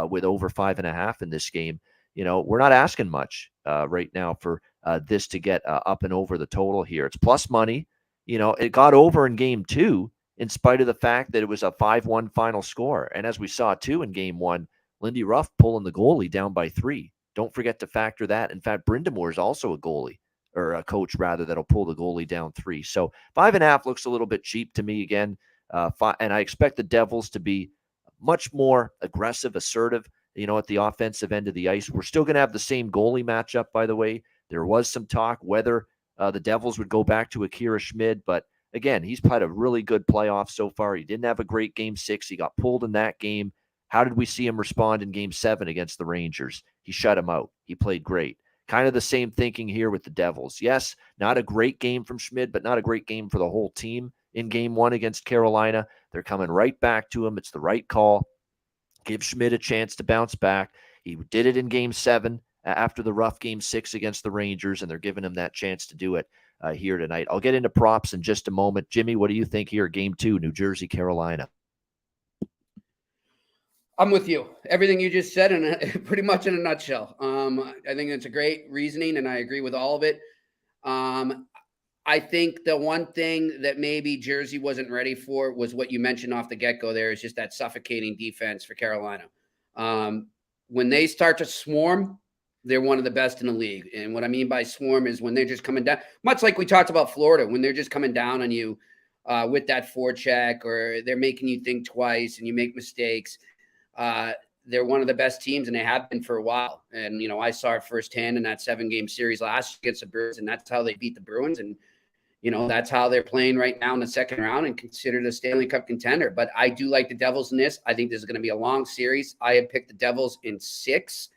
Speaker 2: with over 5.5 in this game. We're not asking much right now for this to get up and over the total here. It's plus money. It got over in Game 2 in spite of the fact that it was a 5-1 final score. And as we saw too in Game 1, Lindy Ruff pulling the goalie down by 3. Don't forget to factor that. In fact, Brind'Amour is also a goalie, or a coach rather, that'll pull the goalie down 3. So 5.5 looks a little bit cheap to me again. And I expect the Devils to be much more aggressive, assertive, at the offensive end of the ice. We're still going to have the same goalie matchup, by the way. There was some talk whether the Devils would go back to Akira Schmid, but again, he's had a really good playoff so far. He didn't have a great Game 6. He got pulled in that game. How did we see him respond in Game 7 against the Rangers? He shut him out. He played great. Kind of the same thinking here with the Devils. Yes, not a great game from Schmid, but not a great game for the whole team in Game 1 against Carolina. They're coming right back to him. It's the right call. Give Schmid a chance to bounce back. He did it in Game 7 after the rough Game 6 against the Rangers, and they're giving him that chance to do it here tonight. I'll get into props in just a moment. Jimmy, what do you think here? Game 2, New Jersey, Carolina.
Speaker 3: I'm with you. Everything you just said, and pretty much in a nutshell. I think it's a great reasoning, and I agree with all of it. I think the one thing that maybe Jersey wasn't ready for was what you mentioned off the get-go there, is just that suffocating defense for Carolina. When they start to swarm, they're one of the best in the league. And what I mean by swarm is when they're just coming down, much like we talked about Florida, when they're just coming down on you with that forecheck, or they're making you think twice and you make mistakes. They're one of the best teams, and they have been for a while. And, I saw it firsthand in that 7-game series last year against the Bruins, and that's how they beat the Bruins. And, that's how they're playing right now in the second round and considered a Stanley Cup contender. But I do like the Devils in this. I think this is going to be a long series. I have picked the Devils in 6.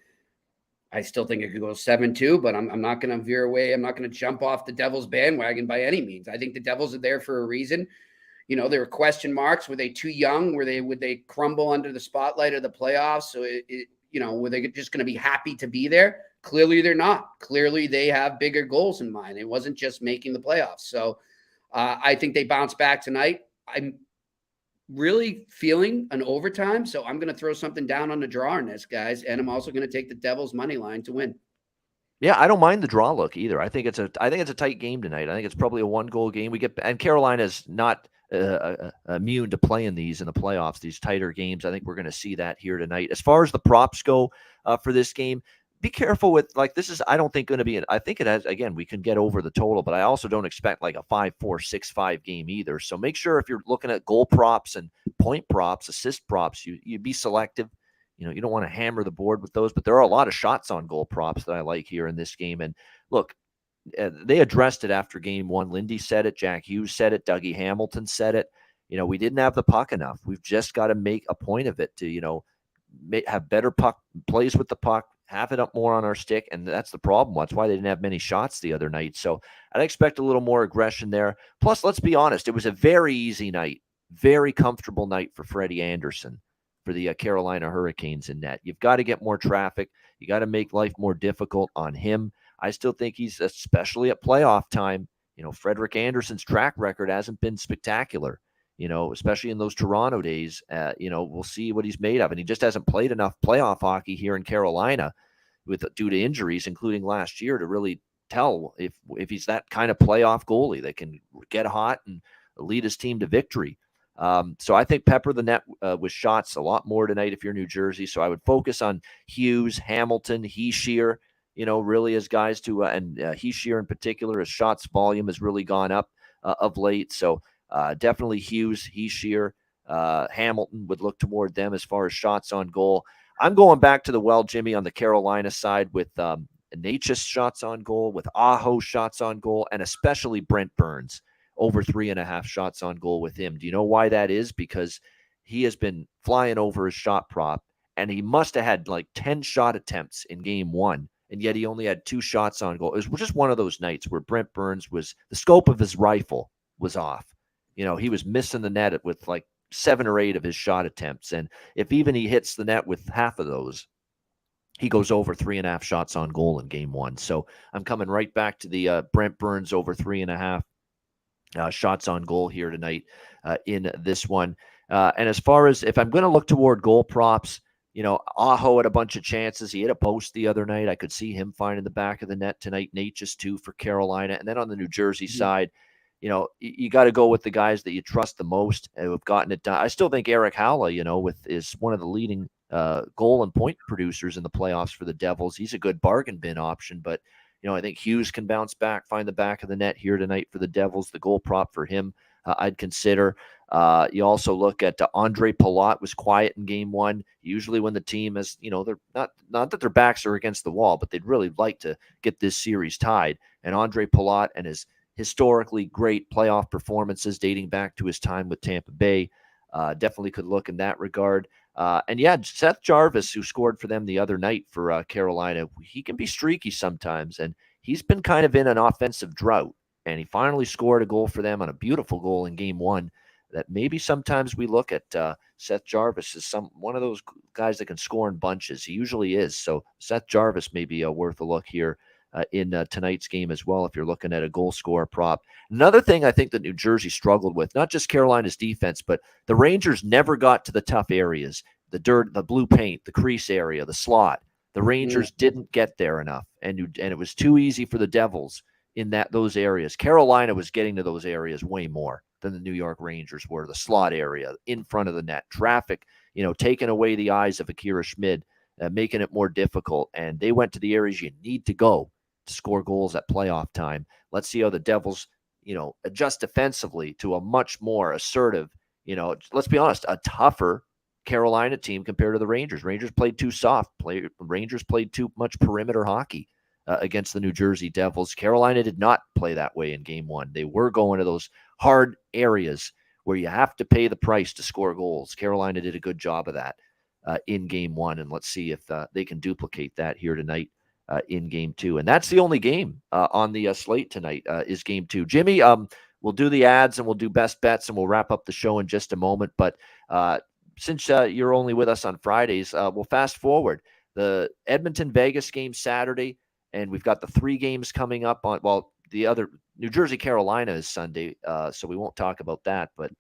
Speaker 3: I still think it could go 7-2, but I'm not going to veer away. I'm not going to jump off the Devils bandwagon by any means. I think the Devils are there for a reason. There were question marks. Were they too young? Would they crumble under the spotlight of the playoffs? So were they just going to be happy to be there? Clearly they're not. Clearly they have bigger goals in mind. It wasn't just making the playoffs. So I think they bounce back tonight. I'm really feeling an overtime. So I'm going to throw something down on the draw in this, guys. And I'm also going to take the Devils money line to win.
Speaker 2: Yeah, I don't mind the draw look either. I think it's a tight game tonight. I think it's probably a 1-goal game. And Carolina's not immune to playing these in the playoffs, these tighter games. I think we're going to see that here tonight. As far as the props go for this game, be careful with this is I don't think going to be I think it has, again, we can get over the total, but I also don't expect like a 5-4, 6-5 game either. So make sure if you're looking at goal props and point props, assist props, you be selective. You don't want to hammer the board with those, but there are a lot of shots on goal props that I like here in this game. And look, they addressed it after game one. Lindy said it. Jack Hughes said it. Dougie Hamilton said it. We didn't have the puck enough. We've just got to make a point of it to, have better puck plays with the puck, have it up more on our stick. And that's the problem. That's why they didn't have many shots the other night. So I'd expect a little more aggression there. Plus, let's be honest, it was a very easy night, very comfortable night for Freddie Anderson, for the Carolina Hurricanes in net. You've got to get more traffic. You got to make life more difficult on him. I still think he's, especially at playoff time, Frederik Anderson's track record hasn't been spectacular, especially in those Toronto days. We'll see what he's made of. And he just hasn't played enough playoff hockey here in Carolina due to injuries, including last year, to really tell if he's that kind of playoff goalie that can get hot and lead his team to victory. So I think pepper the net with shots a lot more tonight if you're New Jersey. So I would focus on Hughes, Hamilton, Hischier, really as guys to, and Hischier in particular, his shots volume has really gone up of late. So definitely Hughes, Hischier, Hamilton would look toward them as far as shots on goal. I'm going back to the well, Jimmy, on the Carolina side with Natchez shots on goal, with Aho shots on goal, and especially Brent Burns. Over 3.5 shots on goal with him. Do you know why that is? Because he has been flying over his shot prop, and he must have had like 10 shot attempts in game one, and yet he only had 2 shots on goal. It was just one of those nights where Brent Burns the scope of his rifle was off. He was missing the net with like 7 or 8 of his shot attempts, and if even he hits the net with half of those, he goes over 3.5 shots on goal in game one. So I'm coming right back to the Brent Burns over 3.5. Shots on goal here tonight in this one. And as far as if I'm going to look toward goal props, Aho had a bunch of chances. He hit a post the other night. I could see him finding the back of the net tonight. Natchez too for Carolina. And then on the New Jersey side, you got to go with the guys that you trust the most who have gotten it done. I still think Eric Haula, is one of the leading goal and point producers in the playoffs for the Devils. He's a good bargain bin option, but I think Hughes can bounce back, find the back of the net here tonight for the Devils. The goal prop for him, I'd consider. You also look at Andre Palat was quiet in game one. Usually when the team is, they're not that their backs are against the wall, but they'd really like to get this series tied. And Andre Palat and his historically great playoff performances dating back to his time with Tampa Bay definitely could look in that regard. And yeah, Seth Jarvis, who scored for them the other night for Carolina, he can be streaky sometimes, and he's been kind of in an offensive drought. And he finally scored a goal for them on a beautiful goal in game one. That maybe sometimes we look at Seth Jarvis as one of those guys that can score in bunches. He usually is. So Seth Jarvis may be worth a look here in tonight's game as well if you're looking at a goal scorer prop. Another thing I think that New Jersey struggled with, not just Carolina's defense, but the Rangers never got to the tough areas, the dirt, the blue paint, the crease area, the slot. The Rangers didn't get there enough, and it was too easy for the Devils in those areas. Carolina was getting to those areas way more than the New York Rangers were. The slot area, in front of the net, traffic, taking away the eyes of Akira Schmid, making it more difficult. And they went to the areas you need to go to score goals at playoff time. Let's see how the Devils, adjust defensively to a much more assertive, let's be honest, a tougher Carolina team compared to the Rangers. Rangers played too soft. Rangers played too much perimeter hockey against the New Jersey Devils. Carolina did not play that way in game one. They were going to those hard areas where you have to pay the price to score goals. Carolina did a good job of that in game one, and let's see if they can duplicate that here tonight in game two. And that's the only game on the slate tonight is game two. Jimmy, we'll do the ads and we'll do best bets and we'll wrap up the show in just a moment. But since you're only with us on Fridays, we'll fast forward. The Edmonton-Vegas game Saturday, and we've got the 3 games coming up on, the other New Jersey-Carolina is Sunday, so we won't talk about that, but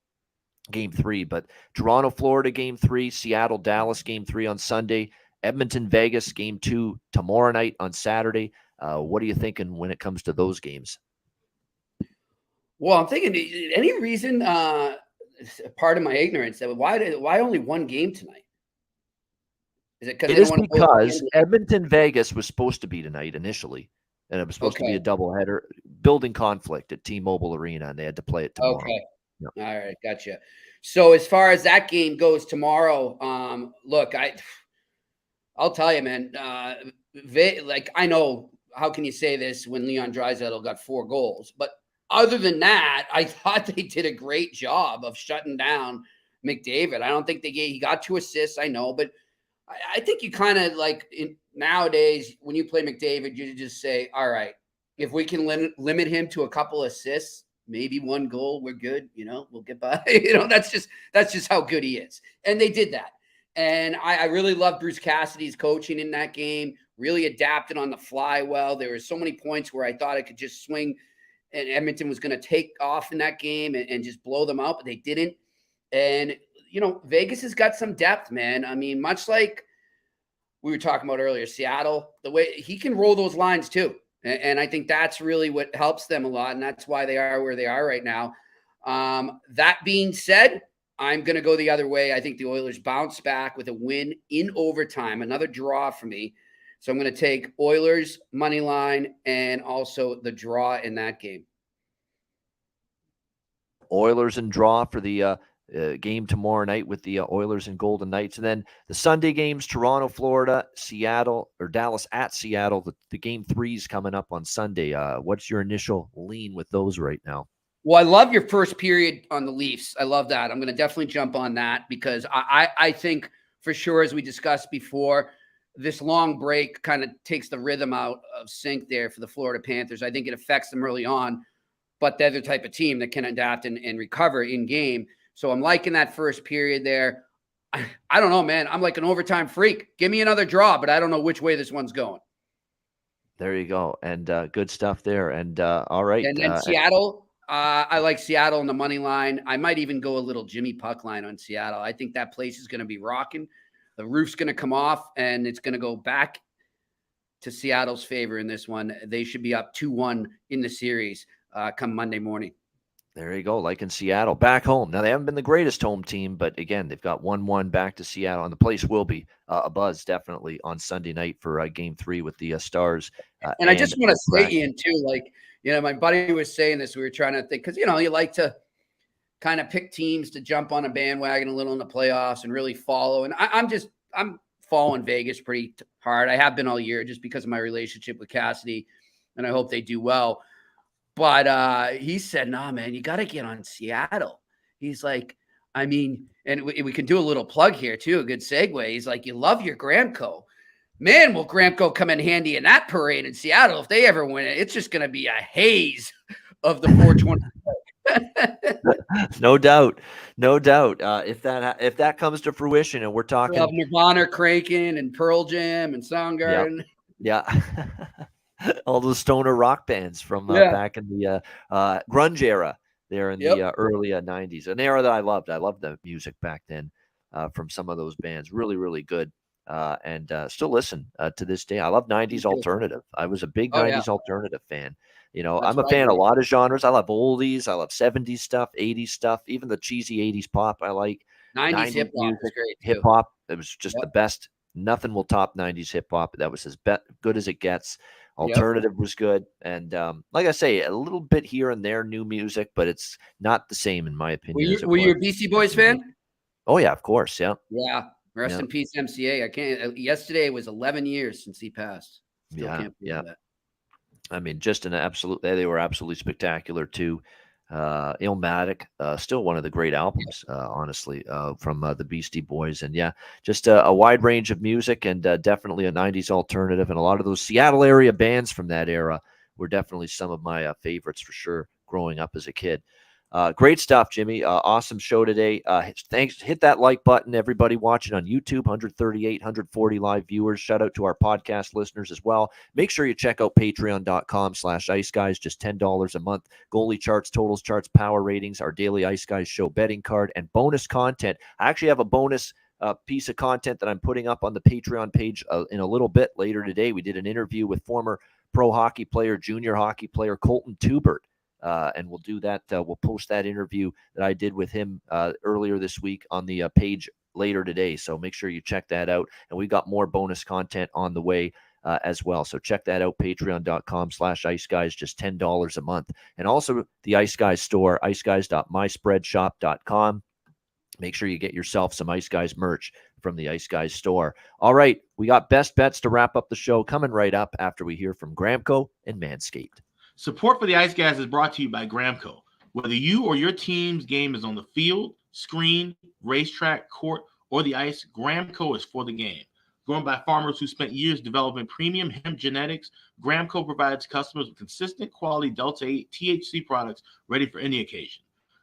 Speaker 2: game 3. But Toronto-Florida game 3, Seattle-Dallas game 3 on Sunday, Edmonton-Vegas game 2 tomorrow night on Saturday. What are you thinking when it comes to those games?
Speaker 3: Well, I'm thinking, any reason, part of my ignorance, that why only one game tonight? Is it because
Speaker 2: It
Speaker 3: they don't
Speaker 2: is
Speaker 3: want to go
Speaker 2: because Edmonton Vegas was supposed to be tonight initially, and it was supposed to be a doubleheader, building conflict at T-Mobile Arena, and they had to play it tomorrow.
Speaker 3: Okay.
Speaker 2: Yep.
Speaker 3: All right, gotcha. So as far as that game goes tomorrow, look, I'll tell you, man. I know, how can you say this when Leon Draisaitl got 4 goals? But other than that, I thought they did a great job of shutting down McDavid. I don't think he got 2 assists, I know, but I think you kind of nowadays when you play McDavid, you just say, all right, if we can limit him to a couple assists, maybe 1 goal, we're good. We'll get by. That's just how good he is. And they did that. And I really love Bruce Cassidy's coaching in that game, really adapted on the fly well. There were so many points where I thought it could just swing and Edmonton was going to take off in that game and just blow them out, but they didn't. And, Vegas has got some depth, man. I mean, much like we were talking about earlier, Seattle, the way he can roll those lines too. And I think that's really what helps them a lot. And that's why they are where they are right now. That being said, I'm going to go the other way. I think the Oilers bounce back with a win in overtime, another draw for me. So I'm going to take Oilers money line and also the draw in that game.
Speaker 2: Oilers and draw for the game tomorrow night with the Oilers and Golden Knights. And then the Sunday games, Toronto, Florida, Seattle, or Dallas at Seattle. The game 3 is coming up on Sunday. What's your initial lean with those right now?
Speaker 3: Well, I love your first period on the Leafs. I love that. I'm going to definitely jump on that because I think for sure, as we discussed before, this long break kind of takes the rhythm out of sync there for the Florida Panthers. I think it affects them early on, but they're the type of team that can adapt and recover in game. So I'm liking that first period there. I don't know, man. I'm like an overtime freak. Give me another draw, but I don't know which way this one's going.
Speaker 2: There you go. And good stuff there. And all right.
Speaker 3: And then Seattle. I like Seattle on the money line. I might even go a little Jimmy Puck line on Seattle. I think that place is going to be rocking. The roof's going to come off, and it's going to go back to Seattle's favor in this one. They should be up 2-1 in the series come Monday morning.
Speaker 2: There you go, like in Seattle, back home. Now, they haven't been the greatest home team, but again, they've got 1-1 back to Seattle, and the place will be a buzz definitely on Sunday night for Game 3 with the Stars.
Speaker 3: And I just want to say, Ian, too, my buddy was saying this. We were trying to think because, you like to kind of pick teams to jump on a bandwagon a little in the playoffs and really follow. And I'm following Vegas pretty hard. I have been all year just because of my relationship with Cassidy, and I hope they do well. But he said, nah, man, you got to get on Seattle. He's like, I mean, and we can do a little plug here too, a good segue. He's like, you love your Gramco. Man, will Gramco come in handy in that parade in Seattle if they ever win it? It's just going to be a haze of the 420.
Speaker 2: No doubt. If that comes to fruition, and we're talking
Speaker 3: Nirvana, Kraken, and Pearl Jam, and Soundgarden.
Speaker 2: Yeah. All those stoner rock bands from back in the grunge era there in the early 90s, an era that I loved. I loved the music back then from some of those bands. Really, really good. And still listen to this day. I love 90s alternative. I was a big 90s alternative fan. I'm a fan of a lot of genres. I love oldies. I love 70s stuff, 80s stuff, even the cheesy 80s pop I like.
Speaker 3: 90s hip-hop is great too.
Speaker 2: Hip-hop, it was just the best. Nothing will top 90s hip-hop. That was as good as it gets. Alternative was good. And like I say, a little bit here and there, new music, but it's not the same in my opinion.
Speaker 3: Were you a Beastie Boys fan?
Speaker 2: Oh, yeah, of course. Yeah.
Speaker 3: Yeah. Rest in peace, MCA. I can't. Yesterday was 11 years since he passed. Still can't believe that.
Speaker 2: I mean, just an absolute. They were absolutely spectacular too. Illmatic, still one of the great albums, honestly, from the Beastie Boys, and just a wide range of music, and definitely a '90s alternative, and a lot of those Seattle area bands from that era were definitely some of my favorites for sure. Growing up as a kid. Great stuff, Jimmy. Awesome show today. Thanks. Hit that like button, everybody watching on YouTube. 138, 140 live viewers. Shout out to our podcast listeners as well. Make sure you check out patreon.com/Ice Guys. Just $10 a month. Goalie charts, totals charts, power ratings, our daily Ice Guys show betting card, and bonus content. I actually have a bonus piece of content that I'm putting up on the Patreon page in a little bit later today. We did an interview with former pro hockey player, junior hockey player, Colton Tubert. And we'll do that. We'll post that interview that I did with him earlier this week on the page later today. So make sure you check that out. And we've got more bonus content on the way as well. So check that out, patreon.com/iceguys, just $10 a month. And also the Ice Guys store, iceguys.myspreadshop.com. Make sure you get yourself some Ice Guys merch from the Ice Guys store. All right, we got best bets to wrap up the show coming right up after we hear from Gramco and Manscaped.
Speaker 5: Support for the Ice Guys is brought to you by Gramco. Whether you or your team's game is on the field, screen, racetrack, court, or the ice, Gramco is for the game. Grown by farmers who spent years developing premium hemp genetics, Gramco provides customers with consistent quality Delta-8 THC products ready for any occasion.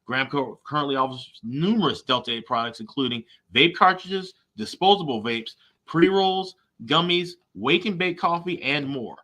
Speaker 5: Gramco currently offers numerous Delta-8 products, including vape cartridges, disposable vapes, pre-rolls, gummies, wake and bake coffee, and more.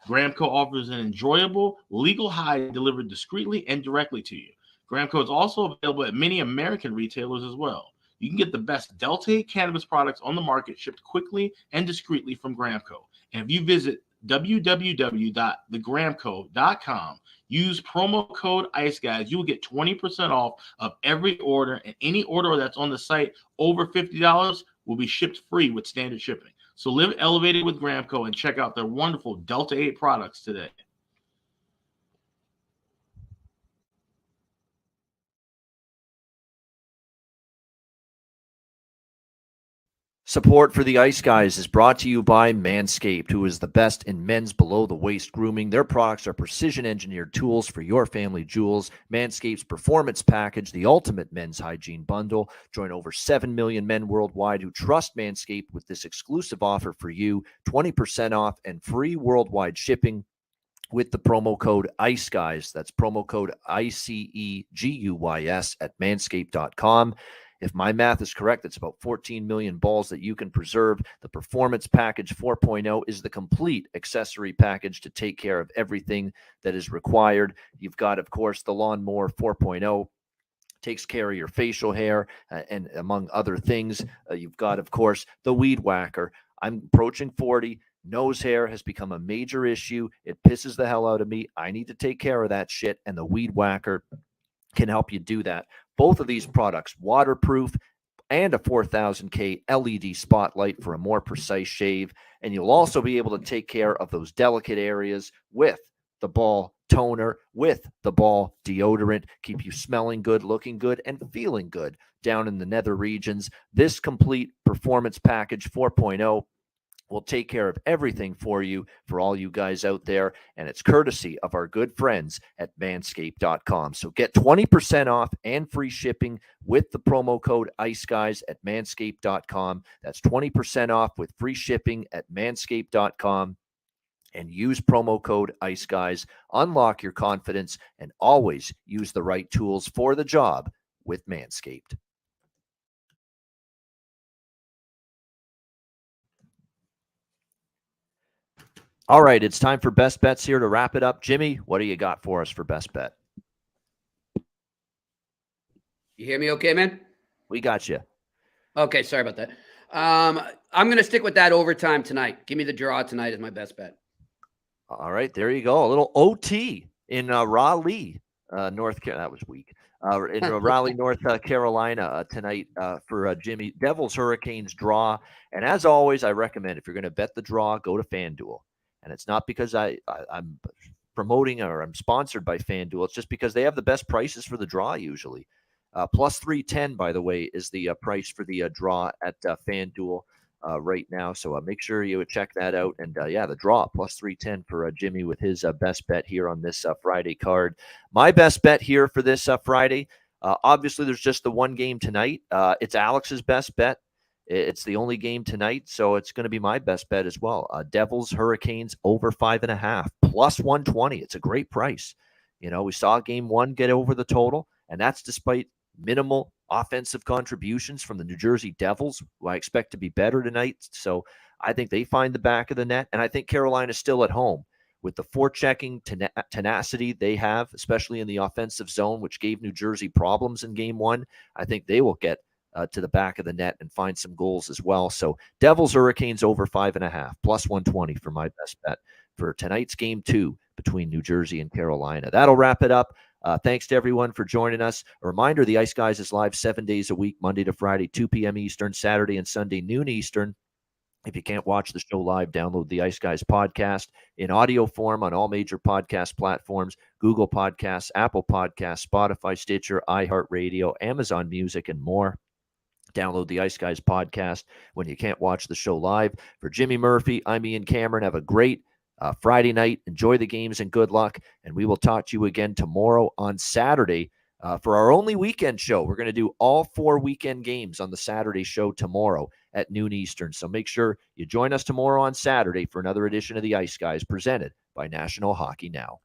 Speaker 5: Gramco offers an enjoyable, legal high delivered discreetly and directly to you. Gramco is also available at many American retailers as well. You can get the best Delta-8 cannabis products on the market shipped quickly and discreetly from Gramco. And if you visit www.thegramco.com, use promo code IceGuys, you will get 20% off of every order, and any order that's on the site over $50 will be shipped free with standard shipping. So live elevated with Gramco and check out their wonderful Delta-8 products today.
Speaker 2: Support for the Ice Guys is brought to you by Manscaped, who is the best in men's below-the-waist grooming. Their products are precision-engineered tools for your family jewels. Manscaped's Performance Package, the ultimate men's hygiene bundle. Join over 7 million men worldwide who trust Manscaped with this exclusive offer for you, 20% off and free worldwide shipping with the promo code ICEGUYS. That's promo code ICEGUYS at manscaped.com. If my math is correct, it's about 14 million balls that you can preserve. The Performance Package 4.0 is the complete accessory package to take care of everything that is required. You've got, of course, the Lawnmower 4.0. Takes care of your facial hair and among other things. You've got, of course, the Weed Whacker. I'm approaching 40. Nose hair has become a major issue. It pisses the hell out of me. I need to take care of that shit, and the Weed Whacker can help you do that. Both of these products, waterproof and a 4000K LED spotlight for a more precise shave. And you'll also be able to take care of those delicate areas with the ball toner, with the ball deodorant, keep you smelling good, looking good, and feeling good down in the nether regions. This complete Performance Package 4.0 will take care of everything for you, for all you guys out there, and it's courtesy of our good friends at manscaped.com. So get 20% off and free shipping with the promo code IceGuys at manscaped.com. That's 20% off with free shipping at manscaped.com. And use promo code IceGuys. Unlock your confidence and always use the right tools for the job with Manscaped. All right, it's time for best bets here to wrap it up. Jimmy, what do you got for us for best bet?
Speaker 3: You hear me okay, man?
Speaker 2: We got you.
Speaker 3: Okay, sorry about that. I'm going to stick with that overtime tonight. Give me the draw tonight as my best bet.
Speaker 2: All right, there you go. A little OT in Raleigh, North Carolina. That was weak. In Raleigh, North Carolina tonight for Jimmy. Devils Hurricanes draw. And as always, I recommend if you're going to bet the draw, go to FanDuel. And it's not because I'm promoting or I'm sponsored by FanDuel. It's just because they have the best prices for the draw usually. Plus 310, by the way, is the price for the draw at FanDuel right now. So make sure you check that out. And yeah, the draw, plus 310 for Jimmy with his best bet here on this Friday card. My best bet here for this Friday, obviously there's just the one game tonight. It's Alex's best bet. It's the only game tonight, so it's going to be my best bet as well. Devils, Hurricanes, over 5.5, plus 120. It's a great price. You know, we saw game one get over the total, and that's despite minimal offensive contributions from the New Jersey Devils, who I expect to be better tonight. So I think they find the back of the net, and I think Carolina's still at home with the forechecking tenacity they have, especially in the offensive zone, which gave New Jersey problems in game one. I think they will get to the back of the net and find some goals as well. So Devils Hurricanes over 5.5, plus 120 for my best bet for tonight's Game 2 between New Jersey and Carolina. That'll wrap it up. Thanks to everyone for joining us. A reminder, the Ice Guys is live 7 days a week, Monday to Friday, 2 p.m. Eastern, Saturday and Sunday, noon Eastern. If you can't watch the show live, download the Ice Guys podcast in audio form on all major podcast platforms, Google Podcasts, Apple Podcasts, Spotify, Stitcher, iHeartRadio, Amazon Music, and more. Download the Ice Guys podcast when you can't watch the show live. For Jimmy Murphy, I'm Ian Cameron. Have a great Friday night. Enjoy the games and good luck. And we will talk to you again tomorrow on Saturday for our only weekend show. We're going to do all 4 weekend games on the Saturday show tomorrow at noon Eastern. So make sure you join us tomorrow on Saturday for another edition of the Ice Guys presented by National Hockey Now.